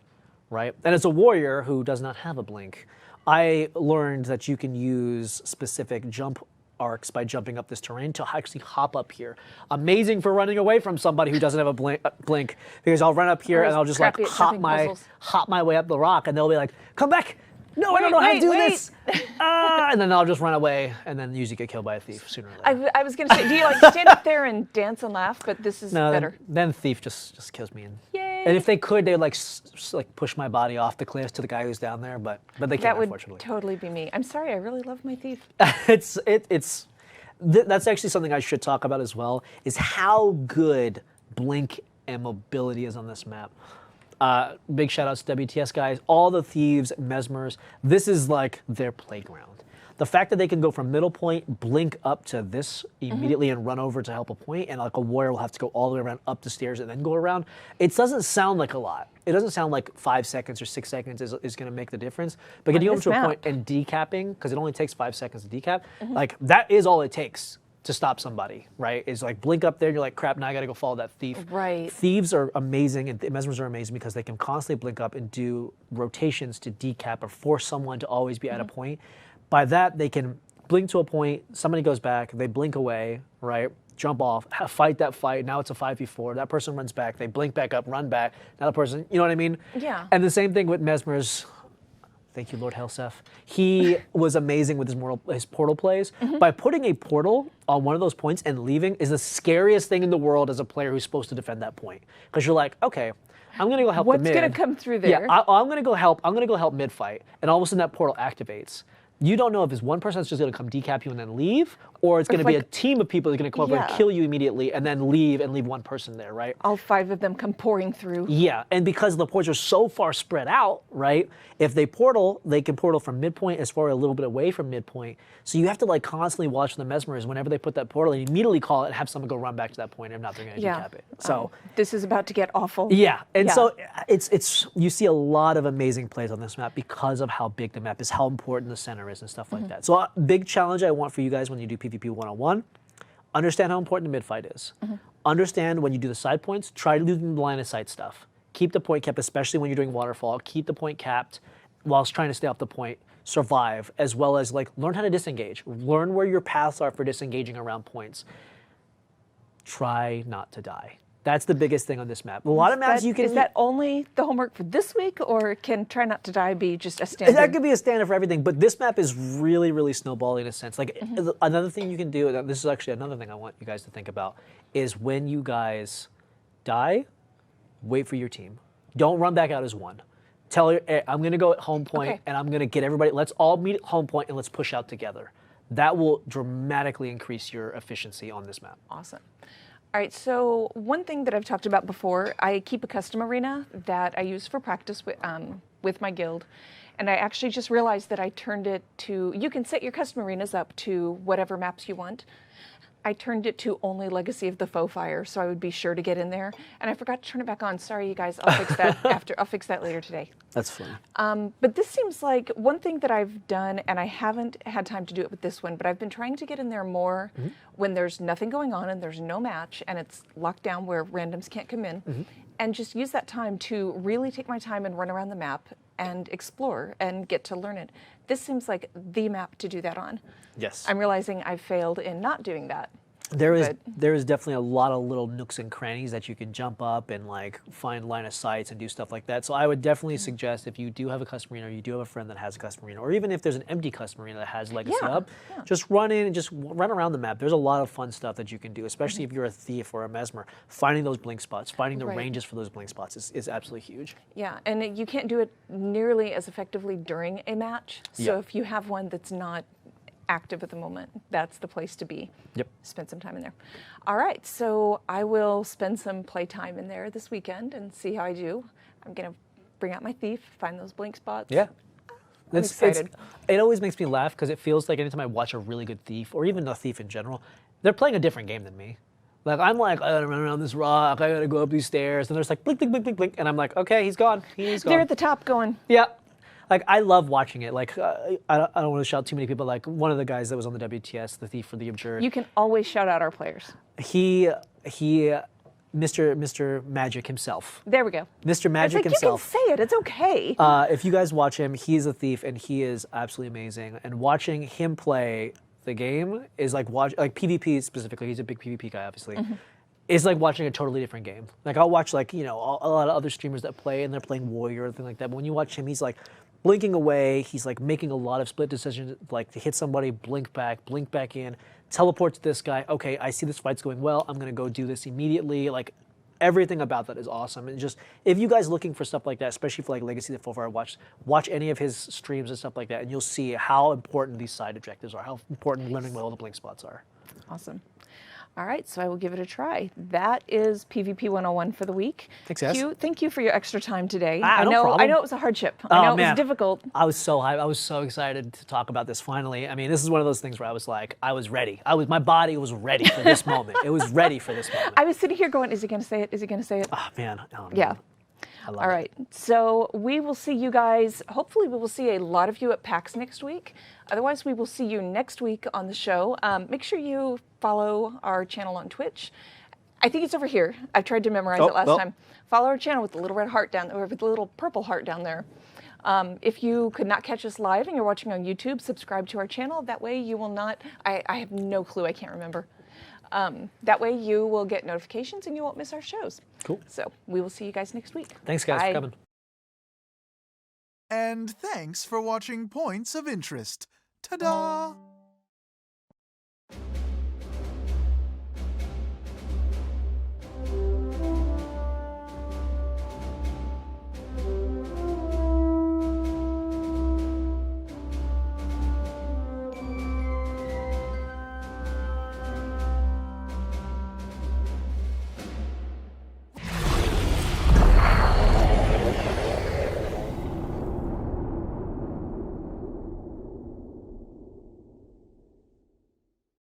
right? And as a warrior who does not have a blink, I learned that you can use specific jump arcs by jumping up this terrain to actually hop up here. Amazing for running away from somebody who doesn't have a blink, because I'll run up here and I'll just like hop my way up the rock, and they'll be like, "Come back! No, I don't know how to do this." And then I'll just run away, and then usually get killed by a thief sooner or later. I was going to say, do you like stand up there and dance and laugh? But this is better. Then thief just kills me. Yay. And if they could, they'd like push my body off the cliff to the guy who's down there, but they can't, That would unfortunately. totally be me. I'm sorry, I really love my thief. That's actually something I should talk about as well, is how good blink and mobility is on this map. Big shout outs to WTS guys, all the thieves, mesmers, this is like their playground. The fact that they can go from middle point, blink up to this immediately and run over to help a point, and like a warrior will have to go all the way around up the stairs and then go around, it doesn't sound like a lot. It doesn't sound like 5 seconds or 6 seconds is going to make the difference. But getting over to a point and decapping, because it only takes 5 seconds to decap, like that is all it takes to stop somebody, right? Is like blink up there and you're like, crap, now I gotta go follow that thief. Right. Thieves are amazing and mesmers are amazing because they can constantly blink up and do rotations to decap or force someone to always be at a point. By that, they can blink to a point, somebody goes back, they blink away, right? Jump off, fight that fight, now it's a 5v4, that person runs back, they blink back up, run back, now the person, you know what I mean? Yeah. And the same thing with mesmers. Thank you, Lord Helsef. He was amazing with his portal plays. By putting a portal on one of those points and leaving is the scariest thing in the world as a player who's supposed to defend that point. Because you're like, okay, I'm gonna go help the mid. What's gonna come through there? Yeah, I'm gonna go help mid fight, and all of a sudden that portal activates. You don't know if it's one person that's just gonna come decap you and then leave, or it's gonna be a team of people that's gonna come over and kill you immediately and then leave one person there, right? All 5 of them come pouring through. Yeah, and because the points are so far spread out, right? If they portal, they can portal from midpoint as far a little bit away from midpoint. So you have to like constantly watch the mesmers whenever they put that portal, and immediately call it and have someone go run back to that point. If not, they're gonna decap it. So this is about to get awful. yeah, and so it's you see a lot of amazing plays on this map because of how big the map is, how important the center cameras and stuff like that. So big challenge I want for you guys when you do PvP 101, understand how important the mid-fight is. Understand when you do the side points, try to do the line of sight stuff. Keep the point capped, especially when you're doing waterfall. Keep the point capped whilst trying to stay off the point. Survive, as well as like learn how to disengage. Learn where your paths are for disengaging around points. Try not to die. That's the biggest thing on this map. A lot of maps you can... Is that only the homework for this week, or can try not to die be just a standard? That could be a standard for everything, but this map is really, really snowballing in a sense. Like another thing you can do, this is actually another thing I want you guys to think about, is when you guys die, wait for your team. Don't run back out as one. Tell her, hey, I'm going to go at home point, and I'm going to get everybody, let's all meet at home point and let's push out together. That will dramatically increase your efficiency on this map. Awesome. All right, so one thing that I've talked about before, I keep a custom arena that I use for practice with my guild. And I actually just realized that I turned it to, you can set your custom arenas up to whatever maps you want. I turned it to only Legacy of the Foe Fire, so I would be sure to get in there. And I forgot to turn it back on. Sorry, you guys. I'll fix that after. I'll fix that later today. That's fun. But this seems like one thing that I've done, and I haven't had time to do it with this one, but I've been trying to get in there more when there's nothing going on and there's no match and it's locked down where randoms can't come in, and just use that time to really take my time and run around the map and explore and get to learn it. This seems like the map to do that on. Yes. I'm realizing I've failed in not doing that. There is definitely a lot of little nooks and crannies that you can jump up and like find line of sights and do stuff like that. So I would definitely suggest, if you do have a custom arena, or you do have a friend that has a custom arena, or even if there's an empty custom arena that has Legacy up, just run in and just run around the map. There's a lot of fun stuff that you can do, especially if you're a thief or a mesmer. Finding those blink spots, finding the ranges for those blink spots is absolutely huge. Yeah, and you can't do it nearly as effectively during a match. So if you have one that's not active at the moment, that's the place to be. Yep. Spend some time in there. All right, so I will spend some playtime in there this weekend and see how I do. I'm gonna bring out my thief, find those blink spots. Yeah. I'm excited. It always makes me laugh because it feels like anytime I watch a really good thief, or even a thief in general, they're playing a different game than me. Like, I'm like, I gotta run around this rock, I gotta go up these stairs, and there's like blink, blink, blink, blink, blink, and I'm like, okay, he's gone. He's gone. They're at the top going. Yeah. Like, I love watching it. Like, I don't want to shout too many people. Like, one of the guys that was on the WTS, the Thief for the Abjured. You can always shout out our players. Mr. Magic himself. There we go. Mr. Magic himself. You can say it. It's okay. If you guys watch him, he's a thief, and he is absolutely amazing. And watching him play the game is like PvP specifically. He's a big PvP guy, obviously. It's like watching a totally different game. Like, I'll watch, like, you know, a lot of other streamers that play, and they're playing Warrior or thing like that. But when you watch him, he's like blinking away. He's like making a lot of split decisions, like to hit somebody, blink back in, teleport to this guy. Okay, I see this fight's going well. I'm gonna go do this immediately. Like, everything about that is awesome. And just, if you guys looking for stuff like that, especially for like Legacy of the Foe Fire, watch any of his streams and stuff like that, and you'll see how important these side objectives are, how important learning where all the blink spots are. Awesome. All right, so I will give it a try. That is PvP 101 for the week. Thanks, guys. Hugh, thank you for your extra time today. No I know it was a hardship. I know it was difficult. I was so hyped. I was so excited to talk about this finally. I mean, this is one of those things where I was like, I was ready. My body was ready for this moment. It was ready for this moment. I was sitting here going, is he going to say it? Is he going to say it? Oh, man. Oh, yeah. All right, so we will see you guys. Hopefully we will see a lot of you at PAX next week. Otherwise, we will see you next week on the show. Make sure you follow our channel on Twitch. I think it's over here. I tried to memorize it last time. Follow our channel with the little red heart down there, or with the little purple heart down there. If you could not catch us live and you're watching on YouTube, subscribe to our channel. That way you will not, I have no clue, I can't remember. That way you will get notifications and you won't miss our shows. Cool. So we will see you guys next week. Thanks, guys, for coming. And thanks for watching Points of Interest. Ta-da!